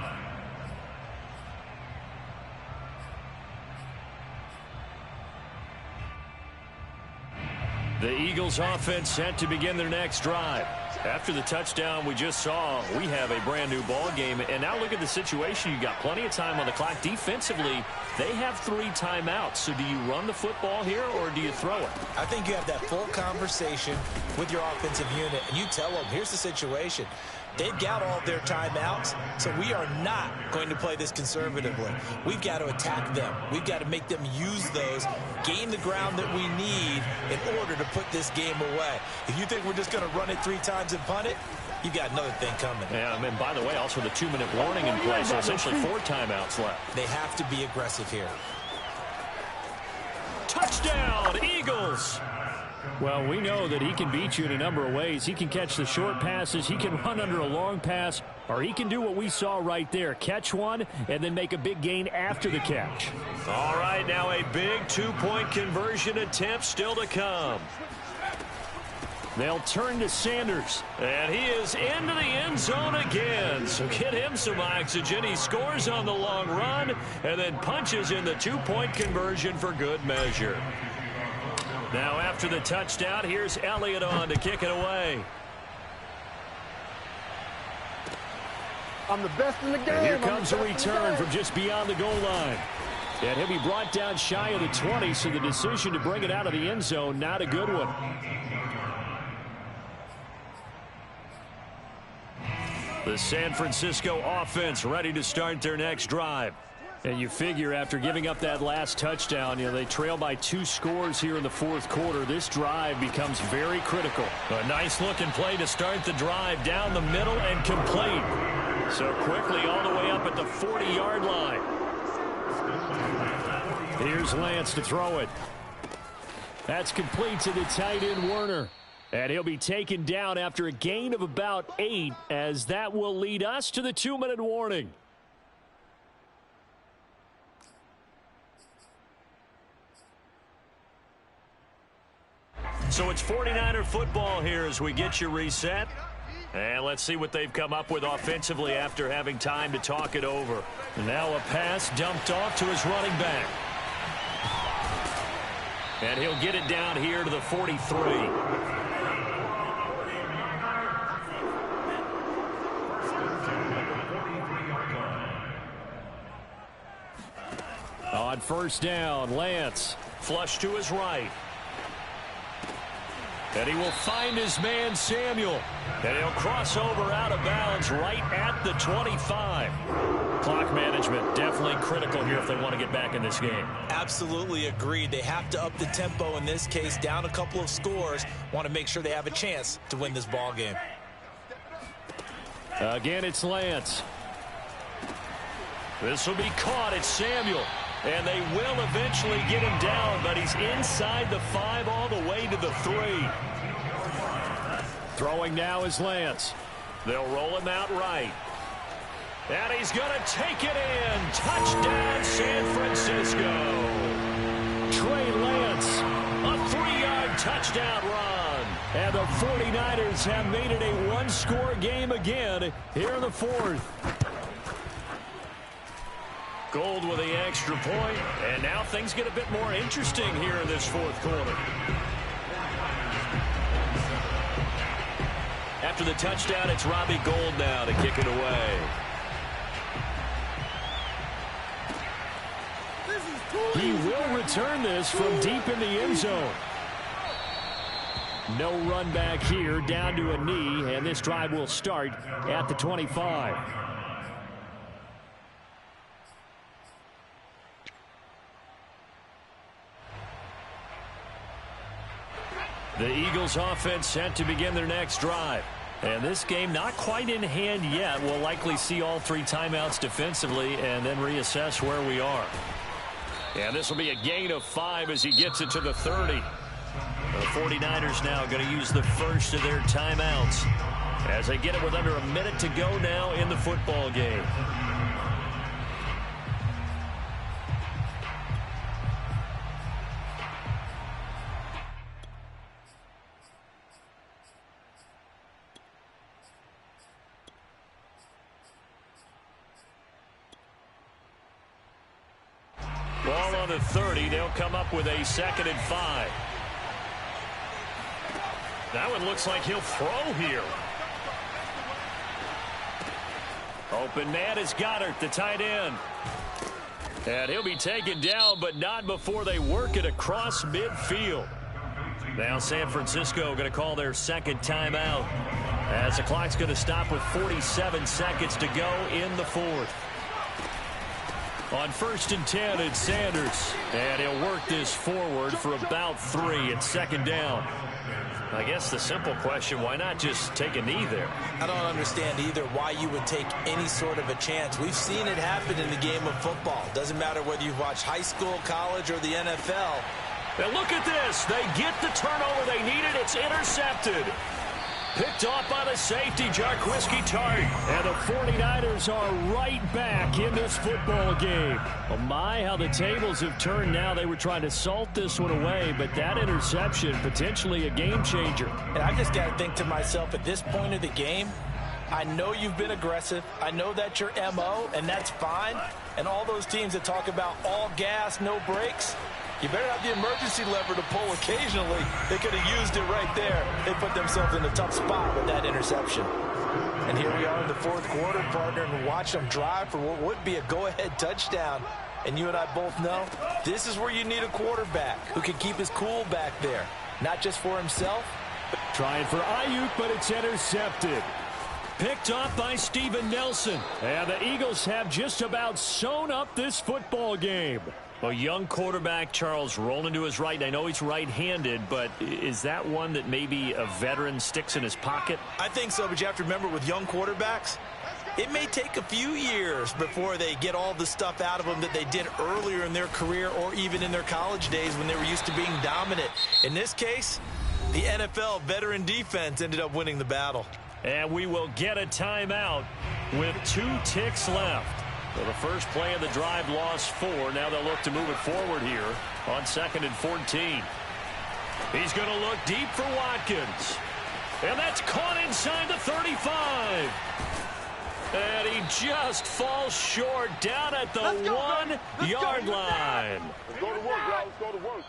The Eagles offense set to begin their next drive. After the touchdown we just saw, we have a brand new ball game. And now look at the situation. You got plenty of time on the clock. Defensively, they have 3 timeouts. So do you run the football here or do you throw it? I think you have that full conversation with your offensive unit, and you tell them, here's the situation. They've got all of their timeouts, so we are not going to play this conservatively. We've got to attack them. We've got to make them use those, gain the ground that we need in order to put this game away. If you think we're just going to run it 3 times and punt it, you've got another thing coming. Yeah, and by the way, also the 2-minute warning in place, so essentially 4 timeouts left. They have to be aggressive here. Touchdown, Eagles! Well, we know that he can beat you in a number of ways. He can catch the short passes, he can run under a long pass, or he can do what we saw right there, catch one and then make a big gain after the catch. All right, now a big 2-point conversion attempt still to come. They'll turn to Sanders, and he is into the end zone again. So get him some oxygen. He scores on the long run and then punches in the 2-point conversion for good measure. Now after the touchdown, here's Elliott on to kick it away. I'm the best in the game. And here comes a return from just beyond the goal line. And he'll be brought down shy of the 20, so the decision to bring it out of the end zone, not a good one. The San Francisco offense ready to start their next drive. And you figure after giving up that last touchdown, they trail by 2 scores here in the 4th quarter. This drive becomes very critical. A nice looking play to start the drive down the middle and complete. So quickly all the way up at the 40-yard line. Here's Lance to throw it. That's complete to the tight end Werner. And he'll be taken down after a gain of about 8, as that will lead us to the 2-minute warning. So it's 49er football here as we get you reset. And let's see what they've come up with offensively after having time to talk it over. And now a pass dumped off to his running back. And he'll get it down here to the 43. On first down, Lance flush to his right. And he will find his man, Samuel. And he'll cross over out of bounds right at the 25. Clock management definitely critical here if they want to get back in this game. Absolutely agreed. They have to up the tempo in this case, down a couple of scores. Want to make sure they have a chance to win this ball game. Again, it's Lance. This will be caught. It's Samuel. And they will eventually get him down, but he's inside the 5 all the way to the 3. Throwing now is Lance. They'll roll him out right. And he's going to take it in. Touchdown, San Francisco. Trey Lance, a 3-yard touchdown run. And the 49ers have made it a 1-score game again here in the 4th. Gould with the extra point, and now things get a bit more interesting here in this 4th quarter. After the touchdown, it's Robbie Gould now to kick it away. He will return this from deep in the end zone. No run back here, down to a knee, and this drive will start at the 25. The Eagles offense set to begin their next drive. And this game not quite in hand yet. We'll likely see all 3 timeouts defensively and then reassess where we are. And this will be a gain of 5 as he gets it to the 30. The 49ers now going to use the first of their timeouts as they get it with under a minute to go now in the football game. Ball on the 30. They'll come up with a 2nd and 5. That one looks like he'll throw here. Open man is Goddard, the tight end. And he'll be taken down, but not before they work it across midfield. Now San Francisco going to call their 2nd timeout as the clock's going to stop with 47 seconds to go in the 4th. On 1st and 10, it's Sanders. And he'll work this forward for about 3. It's 2nd down. I guess the simple question, why not just take a knee there? I don't understand either why you would take any sort of a chance. We've seen it happen in the game of football. Doesn't matter whether you've watched high school, college, or the NFL. And look at this. They get the turnover they needed. It's intercepted. Picked off by the safety, Jarquiski Tart. And the 49ers are right back in this football game. Oh my, how the tables have turned now. They were trying to salt this one away, but that interception, potentially a game changer. And I just got to think to myself, at this point of the game, I know you've been aggressive. I know that's your MO, and that's fine. And all those teams that talk about all gas, no brakes, you better have the emergency lever to pull occasionally. They could have used it right there. They put themselves in a tough spot with that interception. And here we are in the 4th quarter, partner, and watch them drive for what would be a go-ahead touchdown. And you and I both know this is where you need a quarterback who can keep his cool back there. Not just for himself. Trying for Ayuk, but it's intercepted. Picked off by Steven Nelson. And the Eagles have just about sewn up this football game. A young quarterback, Charles, rolling to his right. I know he's right-handed, but is that one that maybe a veteran sticks in his pocket? I think so, but you have to remember with young quarterbacks, it may take a few years before they get all the stuff out of them that they did earlier in their career or even in their college days when they were used to being dominant. In this case, the NFL veteran defense ended up winning the battle. And we will get a timeout with 2 ticks left. So the first play of the drive lost 4. Now they'll look to move it forward here on 2nd and 14. He's going to look deep for Watkins. And that's caught inside the 35. And he just falls short down at the 1-yard line. Let's go to work, y'all. Let's go to work.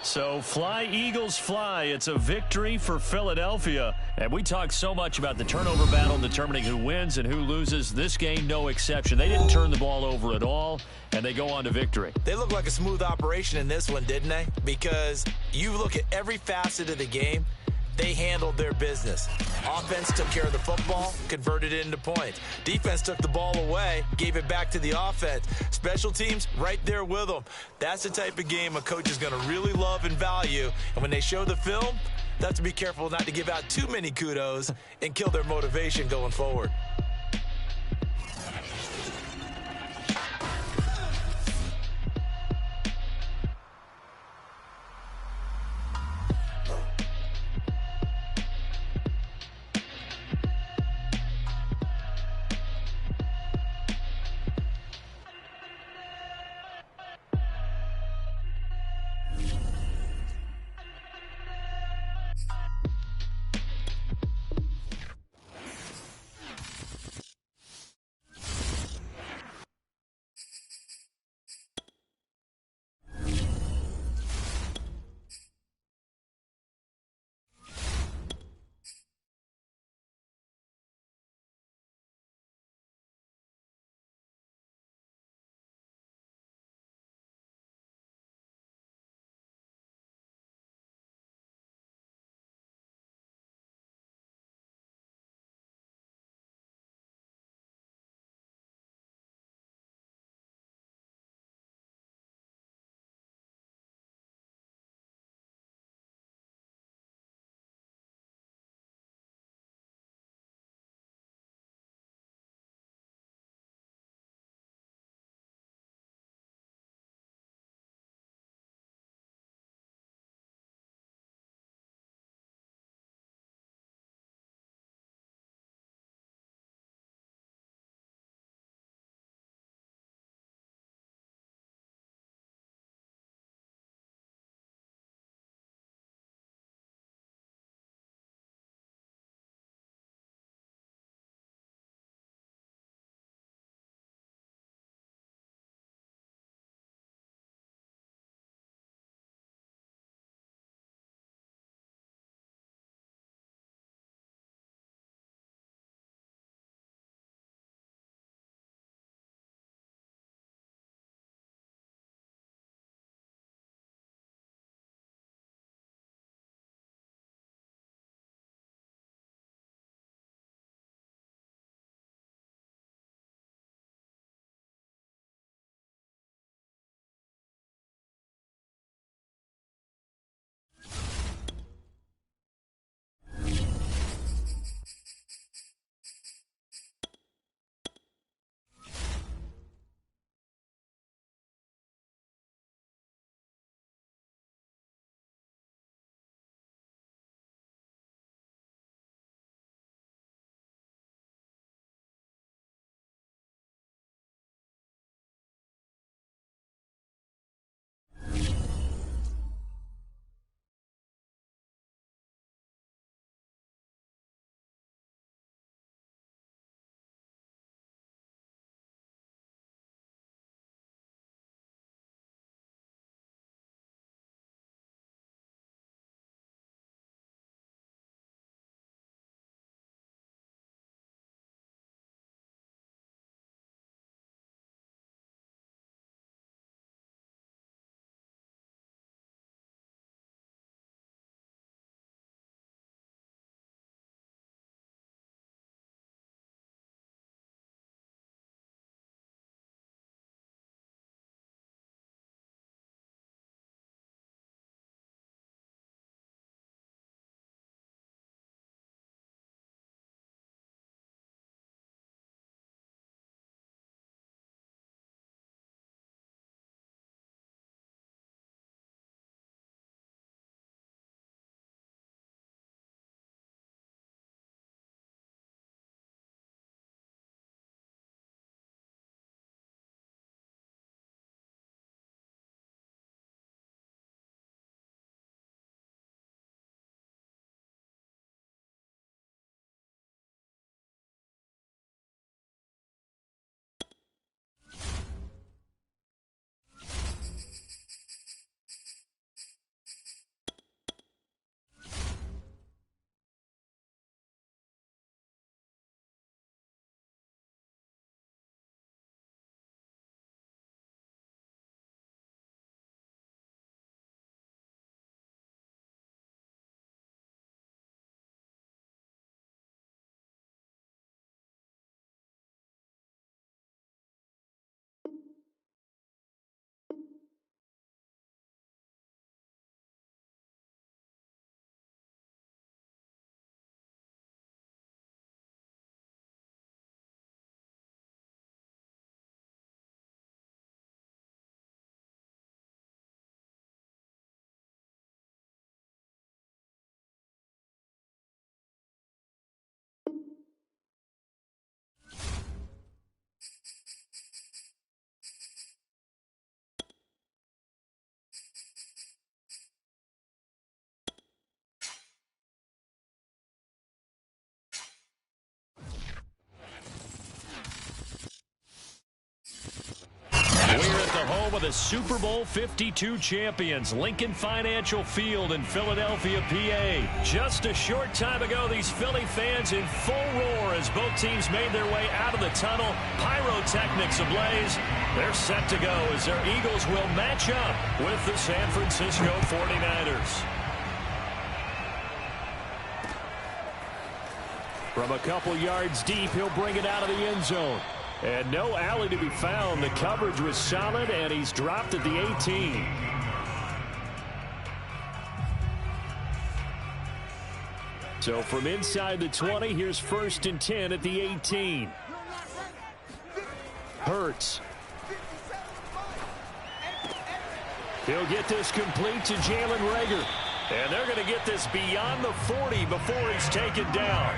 So fly, Eagles, fly. It's a victory for Philadelphia. And we talk so much about the turnover battle determining who wins and who loses. This game, no exception. They didn't turn the ball over at all, and they go on to victory. They look like a smooth operation in this one, didn't they? Because you look at every facet of the game, they handled their business. Offense took care of the football, converted it into points. Defense took the ball away, gave it back to the offense. Special teams, right there with them. That's the type of game a coach is going to really love and value. And when they show the film, they have to be careful not to give out too many kudos and kill their motivation going forward. with the Super Bowl 52 champions, Lincoln Financial Field in Philadelphia, PA. Just a short time ago, these Philly fans in full roar as both teams made their way out of the tunnel. Pyrotechnics ablaze. They're set to go as their Eagles will match up with the San Francisco 49ers. From a couple yards deep, he'll bring it out of the end zone. And no alley to be found. The coverage was solid, and he's dropped at the 18. So from inside the 20, here's 1st and 10 at the 18. Hurts. He'll get this complete to Jalen Reagor. And they're going to get this beyond the 40 before he's taken down.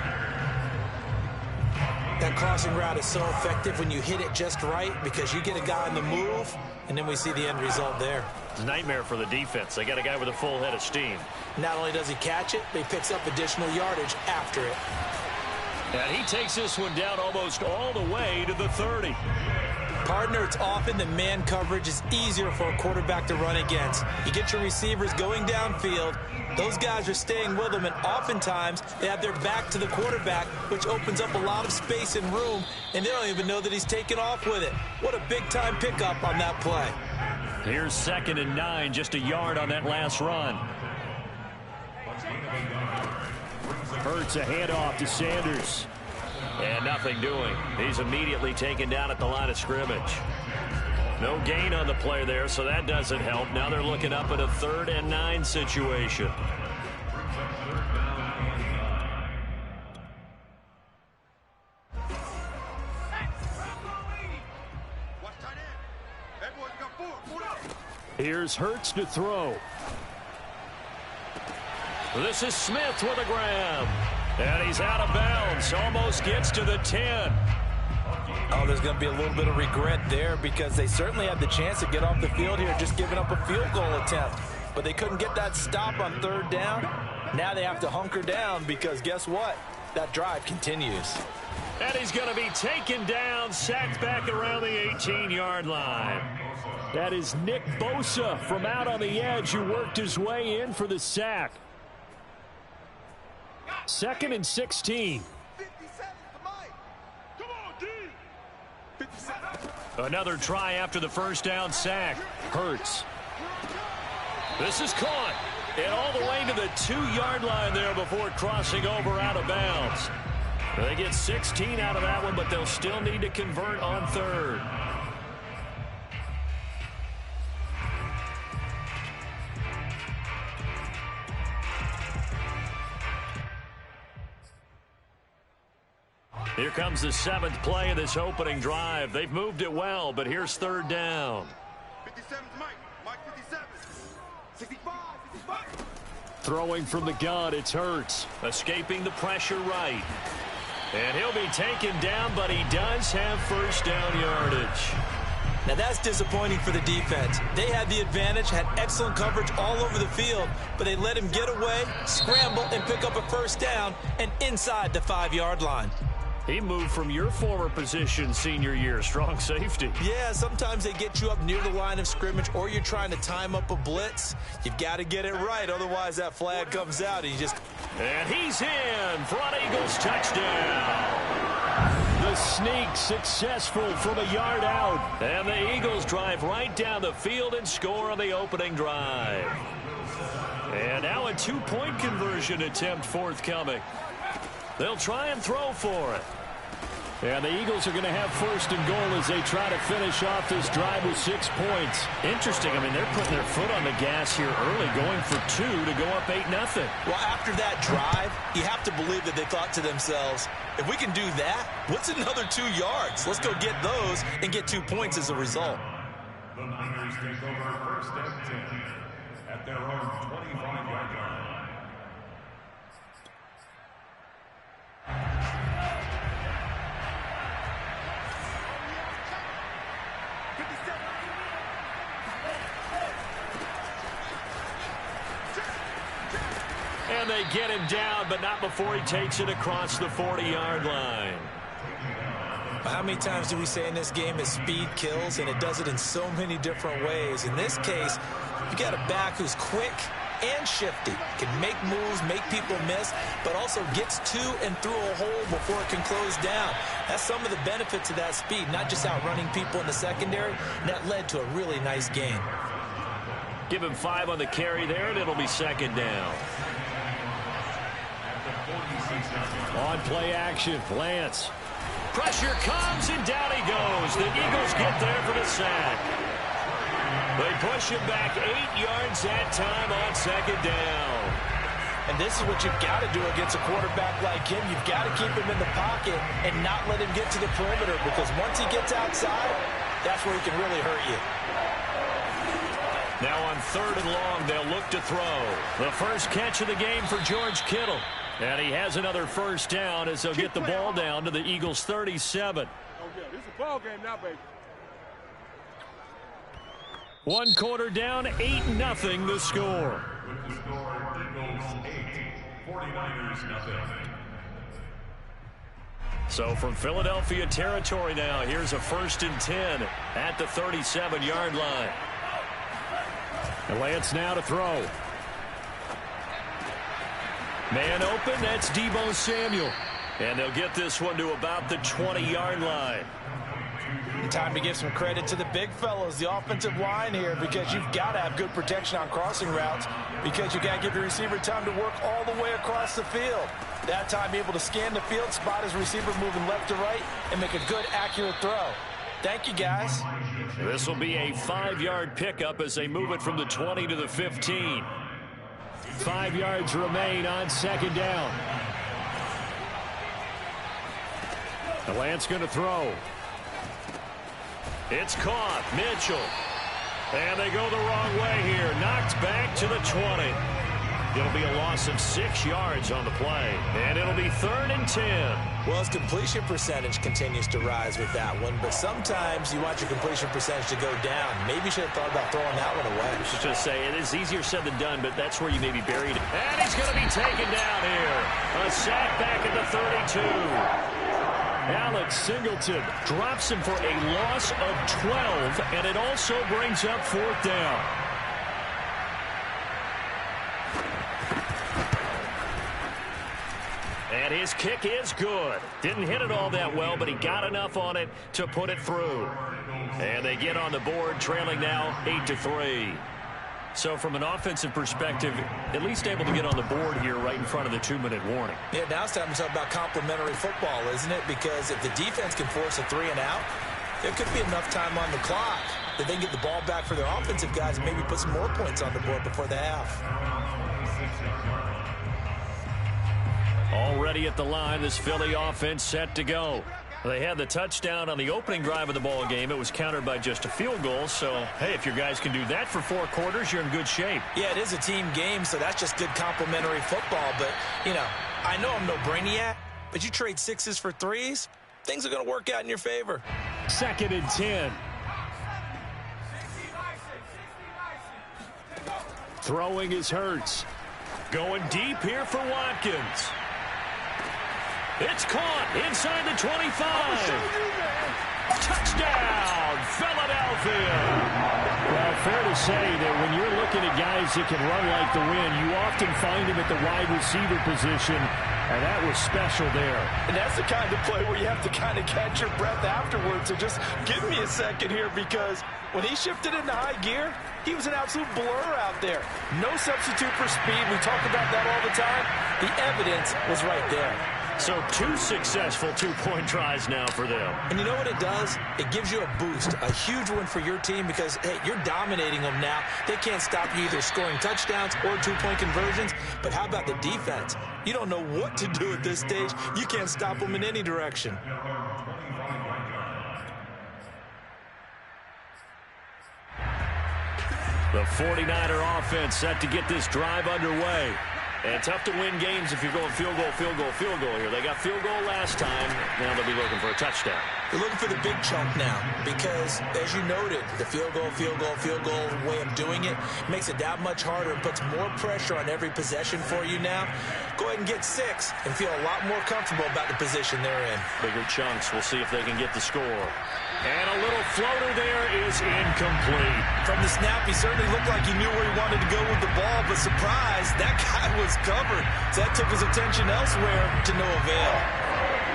That crossing route is so effective when you hit it just right because you get a guy on the move, and then we see the end result there. Nightmare for the defense. They got a guy with a full head of steam. Not only does he catch it, but he picks up additional yardage after it. And he takes this one down almost all the way to the 30. Partner, it's often that man coverage is easier for a quarterback to run against. You get your receivers going downfield. Those guys are staying with them, and oftentimes they have their back to the quarterback, which opens up a lot of space and room, and they don't even know that he's taken off with it. What a big-time pickup on that play. Here's 2nd and 9, just a yard on that last run. Hurts a handoff to Sanders. And nothing doing. He's immediately taken down at the line of scrimmage. No gain on the play there, so that doesn't help. Now they're looking up at a 3rd and 9 situation. Here's Hurts to throw. This is Smith with a grab. And he's out of bounds. Almost gets to the 10. Oh, there's going to be a little bit of regret there because they certainly had the chance to get off the field here, just giving up a field goal attempt. But they couldn't get that stop on 3rd down. Now they have to hunker down because guess what? That drive continues. And he's going to be taken down, sacked back around the 18-yard line. That is Nick Bosa from out on the edge who worked his way in for the sack. 2nd and 16. Another try after the 1st down sack. Hurts. This is caught. And all the way to the 2-yard line there before crossing over out of bounds. They get 16 out of that one, but they'll still need to convert on 3rd. Here comes the 7th play of this opening drive. They've moved it well, but here's 3rd down. 57 Mike. Mike 57. 65. 65. Throwing from the gun, it's Hurts. Escaping the pressure right. And he'll be taken down, but he does have 1st down yardage. Now that's disappointing for the defense. They had the advantage, had excellent coverage all over the field, but they let him get away, scramble, and pick up a 1st down and inside the 5-yard line. He moved from your former position senior year, strong safety. Yeah, sometimes they get you up near the line of scrimmage or you're trying to time up a blitz. You've got to get it right, otherwise that flag comes out and you just... And he's in. Front Eagles touchdown. The sneak successful from a yard out. And the Eagles drive right down the field and score on the opening drive. And now a 2-point conversion attempt forthcoming. They'll try and throw for it. And the Eagles are going to have 1st and goal as they try to finish off this drive with 6 points. Interesting. I mean, they're putting their foot on the gas here early, going for 2 to go up 8-0. Well, after that drive, you have to believe that they thought to themselves, if we can do that, what's another 2 yards? Let's go get those and get 2 points as a result. The Niners take over 1st and 10 at their own 25-yard line. And they get him down, but not before he takes it across the 40-yard line. How many times do we say in this game that speed kills, and it does it in so many different ways? In this case, you got a back who's quick and shifty, can make moves, make people miss, but also gets to and through a hole before it can close down. That's some of the benefits of that speed, not just outrunning people in the secondary, and that led to a really nice gain. Give him 5 on the carry there, and it'll be second down. On play action, Lance. Pressure comes, and down he goes. The Eagles get there for the sack. They push him back 8 yards that time on second down. And this is what you've got to do against a quarterback like him. You've got to keep him in the pocket and not let him get to the perimeter, because once he gets outside, that's where he can really hurt you. Now on 3rd and long, they'll look to throw. The first catch of the game for George Kittle. And he has another first down as they'll get the ball down to the Eagles' 37. Oh, yeah, this is a ball game now, baby. 1 quarter down, 8-0 the score. With the score, Eagles 8, 49ers nothing. So from Philadelphia territory now, here's a 1st and 10 at the 37-yard line. And Lance now to throw. Man open, that's Deebo Samuel. And they'll get this one to about the 20-yard line. Time to give some credit to the big fellows, the offensive line here, because you've got to have good protection on crossing routes, because you got to give the receiver time to work all the way across the field. That time able to scan the field, spot his receiver moving left to right, and make a good, accurate throw. Thank you, guys. This will be a 5-yard pickup as they move it from the 20 to the 15. 5 yards remain on second down. The Lance going to throw. It's caught. Mitchell. And they go the wrong way here. Knocked back to the 20. It'll be a loss of 6 yards on the play. And it'll be 3rd and 10. Well, his completion percentage continues to rise with that one, but sometimes you want your completion percentage to go down. Maybe you should have thought about throwing that one away. I should just say, it is easier said than done, but that's where you may be buried. And he's going to be taken down here. A sack back at the 32. Alex Singleton drops him for a loss of 12, and it also brings up 4th down. And his kick is good. Didn't hit it all that well, but he got enough on it to put it through. And they get on the board, trailing now 8-3. So from an offensive perspective, at least able to get on the board here right in front of the 2-minute warning. Yeah, now it's time to talk about complementary football, isn't it? Because if the defense can force a 3-and-out, there could be enough time on the clock that they can get the ball back for their offensive guys and maybe put some more points on the board before the half. Already at the line, this Philly offense set to go. They had the touchdown on the opening drive of the ball game. It was countered by just a field goal. So, hey, if your guys can do that for 4 quarters, you're in good shape. Yeah, it is a team game, so that's just good complementary football. But, you know, I know I'm no brainiac, but you trade 6s for 3s, things are going to work out in your favor. 2nd and 10. Throwing is Hurts. Going deep here for Watkins. It's caught inside the 25. Touchdown, Philadelphia. Well, fair to say that when you're looking at guys that can run like the wind, you often find them at the wide receiver position, and that was special there. And that's the kind of play where you have to kind of catch your breath afterwards. So just give me a second here, because when he shifted into high gear, he was an absolute blur out there. No substitute for speed. We talk about that all the time. The evidence was right there. So 2 successful 2-point tries now for them. And you know what it does? It gives you a boost, a huge one for your team, because, hey, you're dominating them now. They can't stop you either scoring touchdowns or 2-point conversions. But how about the defense? You don't know what to do at this stage. You can't stop them in any direction. The 49er offense set to get this drive underway. And tough to win games if you're going field goal, field goal, field goal here. They got field goal last time. Now they'll be looking for a touchdown. You're looking for the big chunk now because, as you noted, the field goal, way of doing it makes it that much harder and puts more pressure on every possession for you now. Go ahead and get 6 and feel a lot more comfortable about the position they're in. Bigger chunks. We'll see if they can get the score. And a little floater there is incomplete. From the snap, he certainly looked like he knew where he wanted to go with the ball, but surprise, that guy was covered. So that took his attention elsewhere to no avail.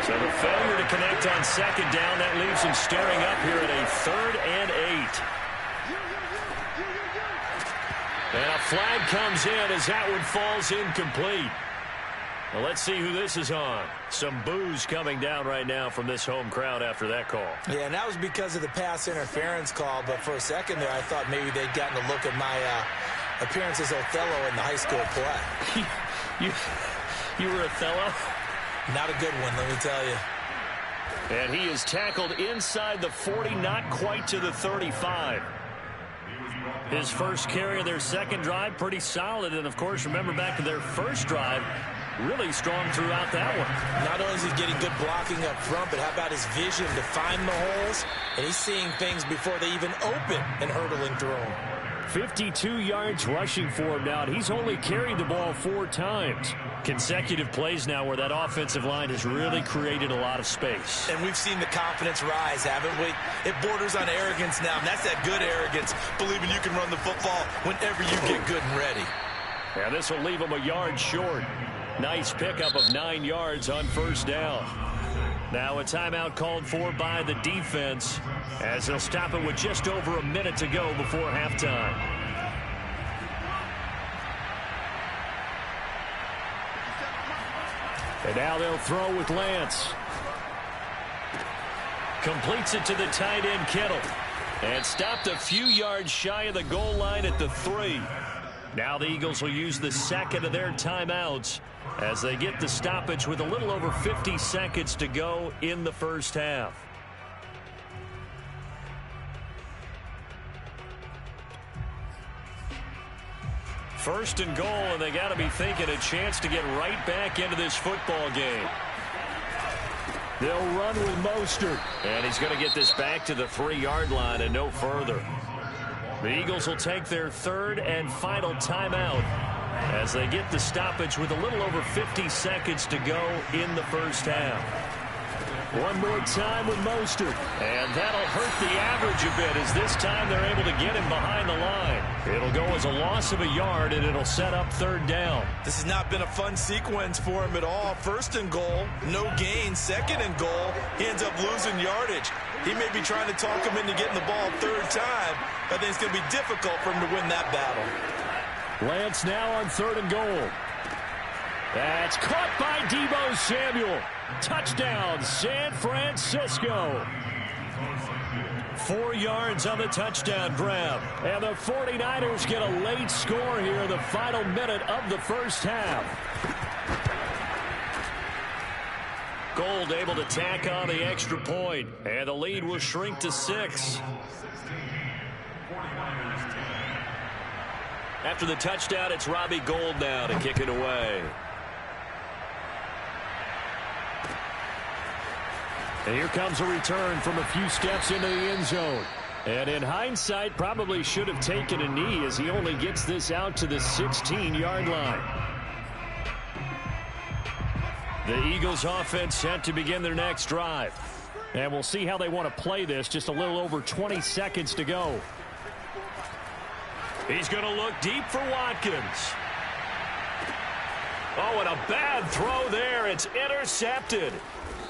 So the failure to connect on second down, that leaves him staring up here at a 3rd and 8. And a flag comes in as that one falls incomplete. Well, let's see who this is on. Some boos coming down right now from this home crowd after that call. Yeah, and that was because of the pass interference call, but for a second there I thought maybe they'd gotten a look at my appearance as Othello in the high school play. You were Othello? Not a good one, let me tell you. And he is tackled inside the 40, not quite to the 35. His first carry of their second drive, pretty solid. And, of course, remember back to their first drive, really strong throughout that one. Not only is he getting good blocking up front, but how about his vision to find the holes? And he's seeing things before they even open and hurdling through them. 52 yards rushing for him now, and he's only carried the ball 4 times. Consecutive plays now where that offensive line has really created a lot of space. And we've seen the confidence rise, haven't we? It borders on arrogance now, and that's that good arrogance, believing you can run the football whenever you get good and ready. Yeah, this will leave him a yard short. Nice pickup of 9 yards on first down. Now a timeout called for by the defense as they'll stop it with just over a minute to go before halftime. And now they'll throw with Lance. Completes it to the tight end Kittle. And stopped a few yards shy of the goal line at the 3. Now the Eagles will use the second of their timeouts as they get the stoppage with a little over 50 seconds to go in the first half. First and goal, and they got to be thinking a chance to get right back into this football game. They'll run with Mostert, and he's going to get this back to the 3-yard line and no further. The Eagles will take their third and final timeout as they get the stoppage with a little over 50 seconds to go in the first half. One more time with Mostert, and that'll hurt the average a bit as this time they're able to get him behind the line. It'll go as a loss of a yard, and it'll set up third down. This has not been a fun sequence for him at all. First and goal, no gain. Second and goal, he ends up losing yardage. He may be trying to talk him into getting the ball third time, but I think it's going to be difficult for him to win that battle. Lance now on third and goal. That's caught by Deebo Samuel. Touchdown, San Francisco. 4 yards on the touchdown grab. And the 49ers get a late score here in the final minute of the first half. Gold able to tack on the extra point, and the lead will shrink to 6. After the touchdown, it's Robbie Gould now to kick it away. And here comes a return from a few steps into the end zone. And in hindsight, probably should have taken a knee as he only gets this out to the 16-yard line. The Eagles offense set to begin their next drive. And we'll see how they want to play this. Just a little over 20 seconds to go. He's going to look deep for Watkins. Oh, and a bad throw there. It's intercepted.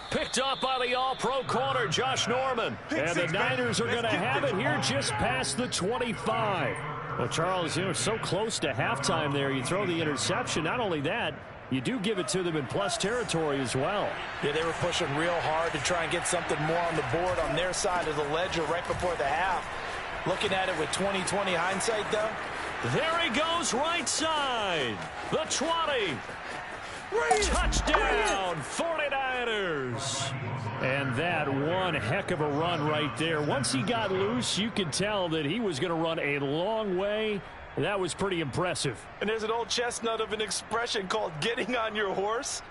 Picked up by the all-pro corner, Josh Norman. And the Niners are going to have it here just past the 25. Well, Charles, you know, so close to halftime there. You throw the interception. Not only that, you do give it to them in plus territory as well. Yeah, they were pushing real hard to try and get something more on the board on their side of the ledger right before the half. Looking at it with 20/20 hindsight, though. There he goes, right side. The 20. Touchdown, 49ers. And that one heck of a run right there. Once he got loose, you could tell that he was going to run a long way. That was pretty impressive. And there's an old chestnut of an expression called getting on your horse.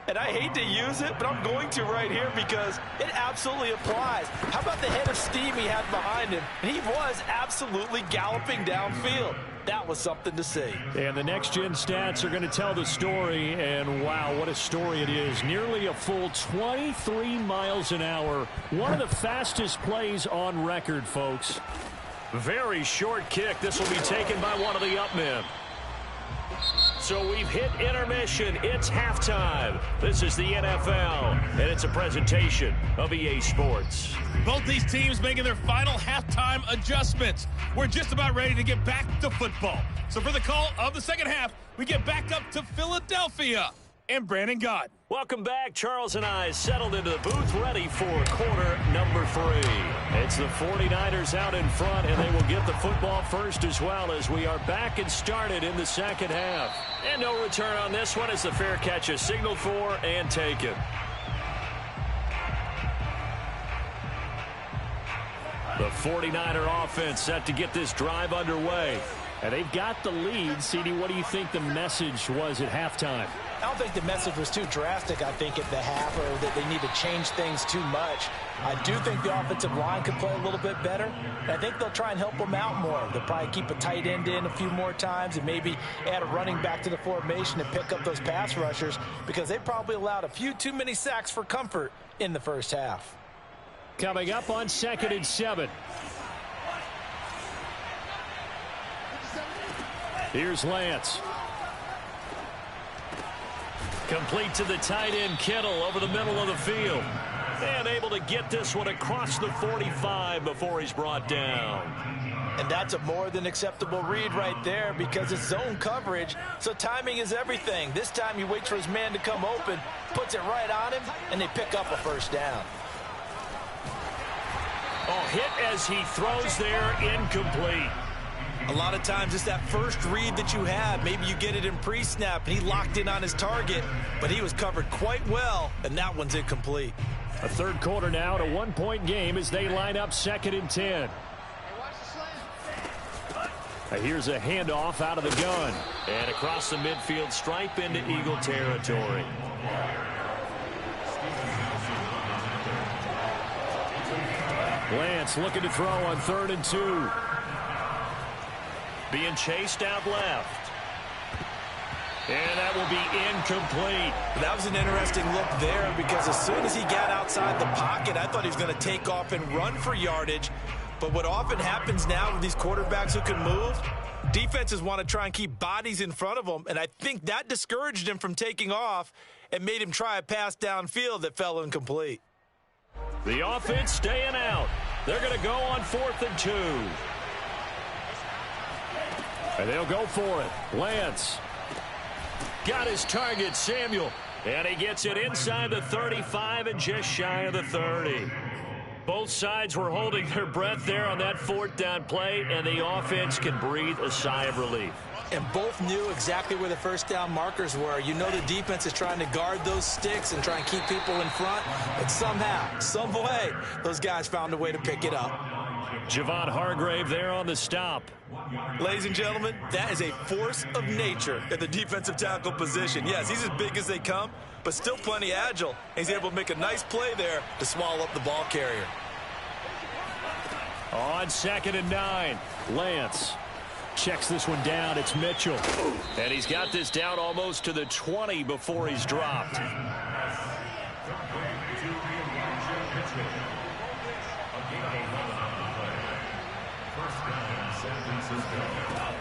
And I hate to use it, but I'm going to right here because it absolutely applies. How about the head of steam he had behind him? He was absolutely galloping downfield. That was something to see. And the next-gen stats are going to tell the story, and wow, what a story it is. Nearly a full 23 miles an hour. One of the fastest plays on record, folks. Very short kick. This will be taken by one of the up men. So we've hit intermission. It's halftime. This is the NFL, and it's a presentation of EA Sports. Both these teams making their final halftime adjustments. We're just about ready to get back to football. So for the call of the second half, we get back up to Philadelphia and Brandon Gott. Welcome back. Charles and I settled into the booth ready for quarter number 3. It's the 49ers out in front, and they will get the football first as well as we are back and started in the second half. And no return on this one as the fair catch is signaled for and taken. The 49er offense set to get this drive underway. And they've got the lead. CD, what do you think the message was at halftime? I don't think the message was too drastic, I think, at the half, or that they need to change things too much. I do think the offensive line could play a little bit better. And I think they'll try and help them out more. They'll probably keep a tight end in a few more times and maybe add a running back to the formation and pick up those pass rushers because they probably allowed a few too many sacks for comfort in the first half. Coming up on 2nd and 7. Here's Lance. Complete to the tight end, Kittle, over the middle of the field. And able to get this one across the 45 before he's brought down. And that's a more than acceptable read right there because it's zone coverage, so timing is everything. This time he waits for his man to come open, puts it right on him, and they pick up a first down. Oh, hit as he throws there, incomplete. A lot of times it's that first read that you have. Maybe you get it in pre-snap, and he locked in on his target, but he was covered quite well, and that one's incomplete. A third quarter now, and a one-point game as they line up 2nd and 10. Here's a handoff out of the gun. And across the midfield stripe into Eagle territory. Lance looking to throw on 3rd and 2. Being chased out left. And that will be incomplete. That was an interesting look there because as soon as he got outside the pocket, I thought he was going to take off and run for yardage. But what often happens now with these quarterbacks who can move, defenses want to try and keep bodies in front of them, and I think that discouraged him from taking off and made him try a pass downfield that fell incomplete. The offense staying out. They're going to go on 4th and 2. And they'll go for it. Lance got his target, Samuel. And he gets it inside the 35 and just shy of the 30. Both sides were holding their breath there on that 4th down play, and the offense can breathe a sigh of relief. And both knew exactly where the first down markers were. You know the defense is trying to guard those sticks and try and keep people in front. But somehow, some way, those guys found a way to pick it up. Javon Hargrave there on the stop. Ladies and gentlemen, that is a force of nature at the defensive tackle position. Yes, he's as big as they come, but still plenty agile. He's able to make a nice play there to swallow up the ball carrier. On 2nd and 9, Lance checks this one down. It's Mitchell. And he's got this down almost to the 20 before he's dropped.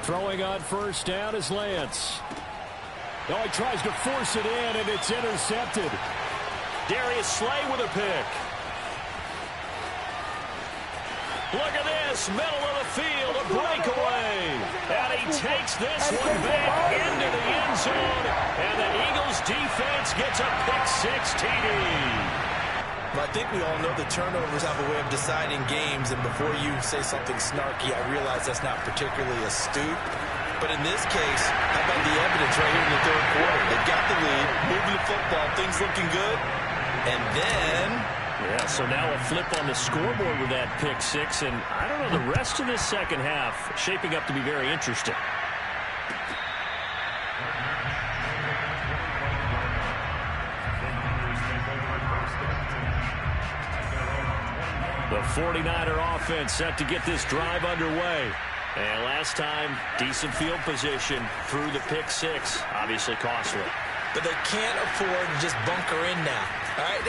Throwing on 1st down is Lance. Oh, he tries to force it in, and it's intercepted. Darius Slay with a pick. Look at this, middle of the field, a breakaway. And he takes this one back into the end zone. And the Eagles defense gets a pick-6 TD. Well, I think we all know the turnovers have a way of deciding games, and before you say something snarky, I realize that's not particularly astute. But in this case, how about the evidence right here in the 3rd quarter? They've got the lead, moving the football, things looking good, and then... Yeah, so now a flip on the scoreboard with that pick-6, and I don't know, the rest of this second half shaping up to be very interesting. The 49er offense set to get this drive underway. And last time, decent field position through the pick six. Obviously costly. But they can't afford to just bunker in now. All right,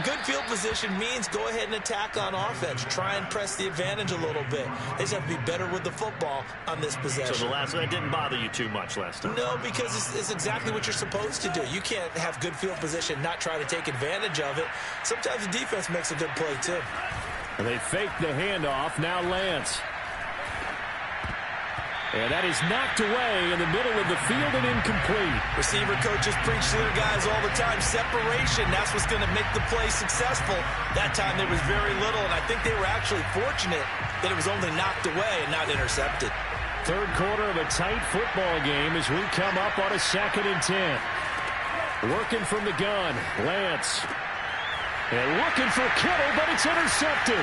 good field position means go ahead and attack on offense. Try and press the advantage a little bit. They just have to be better with the football on this possession. So that didn't bother you too much last time? No, because it's exactly what you're supposed to do. You can't have good field position, not try to take advantage of it. Sometimes the defense makes a good play, too. And they fake the handoff. Now Lance. And that is knocked away in the middle of the field and incomplete. Receiver coaches preach to their guys all the time. Separation, that's what's going to make the play successful. That time there was very little, and I think they were actually fortunate that it was only knocked away and not intercepted. Third quarter of a tight football game as we come up on a 2nd and 10. Working from the gun, Lance. And looking for Kittle, but it's intercepted.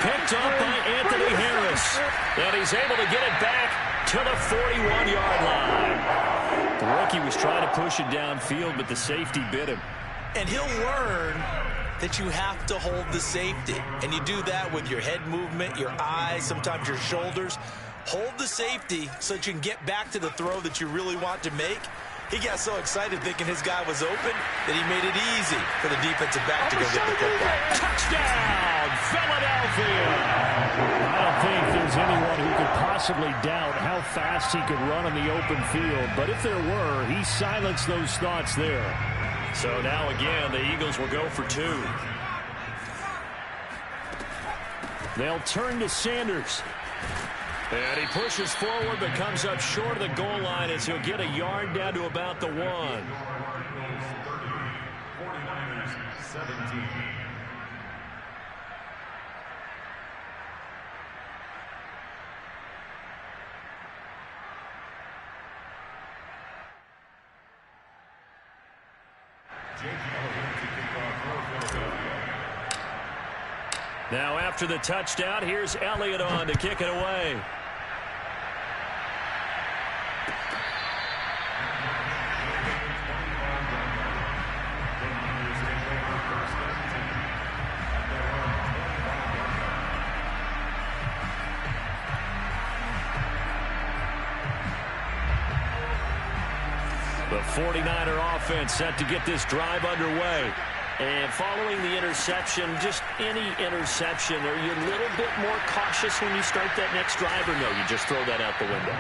Picked up by Anthony Harris. And he's able to get it back to the 41-yard line. The rookie was trying to push it downfield, but the safety bit him. And he'll learn that you have to hold the safety. And you do that with your head movement, your eyes, sometimes your shoulders. Hold the safety so that you can get back to the throw that you really want to make. He got so excited thinking his guy was open that he made it easy for the defensive back to go get the football. Touchdown, Philadelphia! I don't think there's anyone who could possibly doubt how fast he could run on the open field. But if there were, he silenced those thoughts there. So now again, the Eagles will go for 2. They'll turn to Sanders. And he pushes forward but comes up short of the goal line as he'll get a yard down to about the 1. 49ers 17. Now after the touchdown, here's Elliott on to kick it away. The 49er offense set to get this drive underway. And following the interception, just any interception, are you a little bit more cautious when you start that next drive, or no, you just throw that out the window?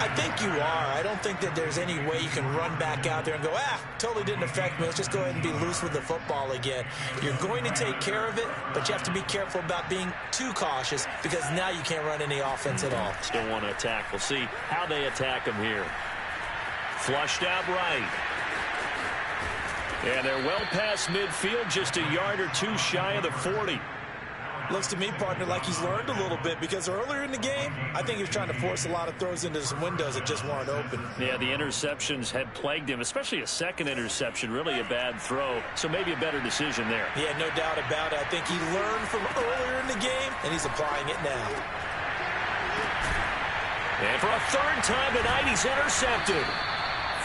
I think you are. I don't think that there's any way you can run back out there and go, totally didn't affect me. Let's just go ahead and be loose with the football again. You're going to take care of it, but you have to be careful about being too cautious because now you can't run any offense at all. Still want to attack. We'll see how they attack them here. Flushed out right. And they're well past midfield, just a yard or 2 shy of the 40. Looks to me, partner, like he's learned a little bit because earlier in the game, I think he was trying to force a lot of throws into some windows that just weren't open. Yeah, the interceptions had plagued him, especially a second interception, really a bad throw. So maybe a better decision there. Yeah, no doubt about it. I think he learned from earlier in the game, and he's applying it now. And for a 3rd time tonight, he's intercepted.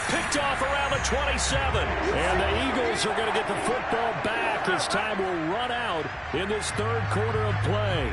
Picked off around the 27. And the Eagles are going to get the football back as time will run out in this 3rd quarter of play.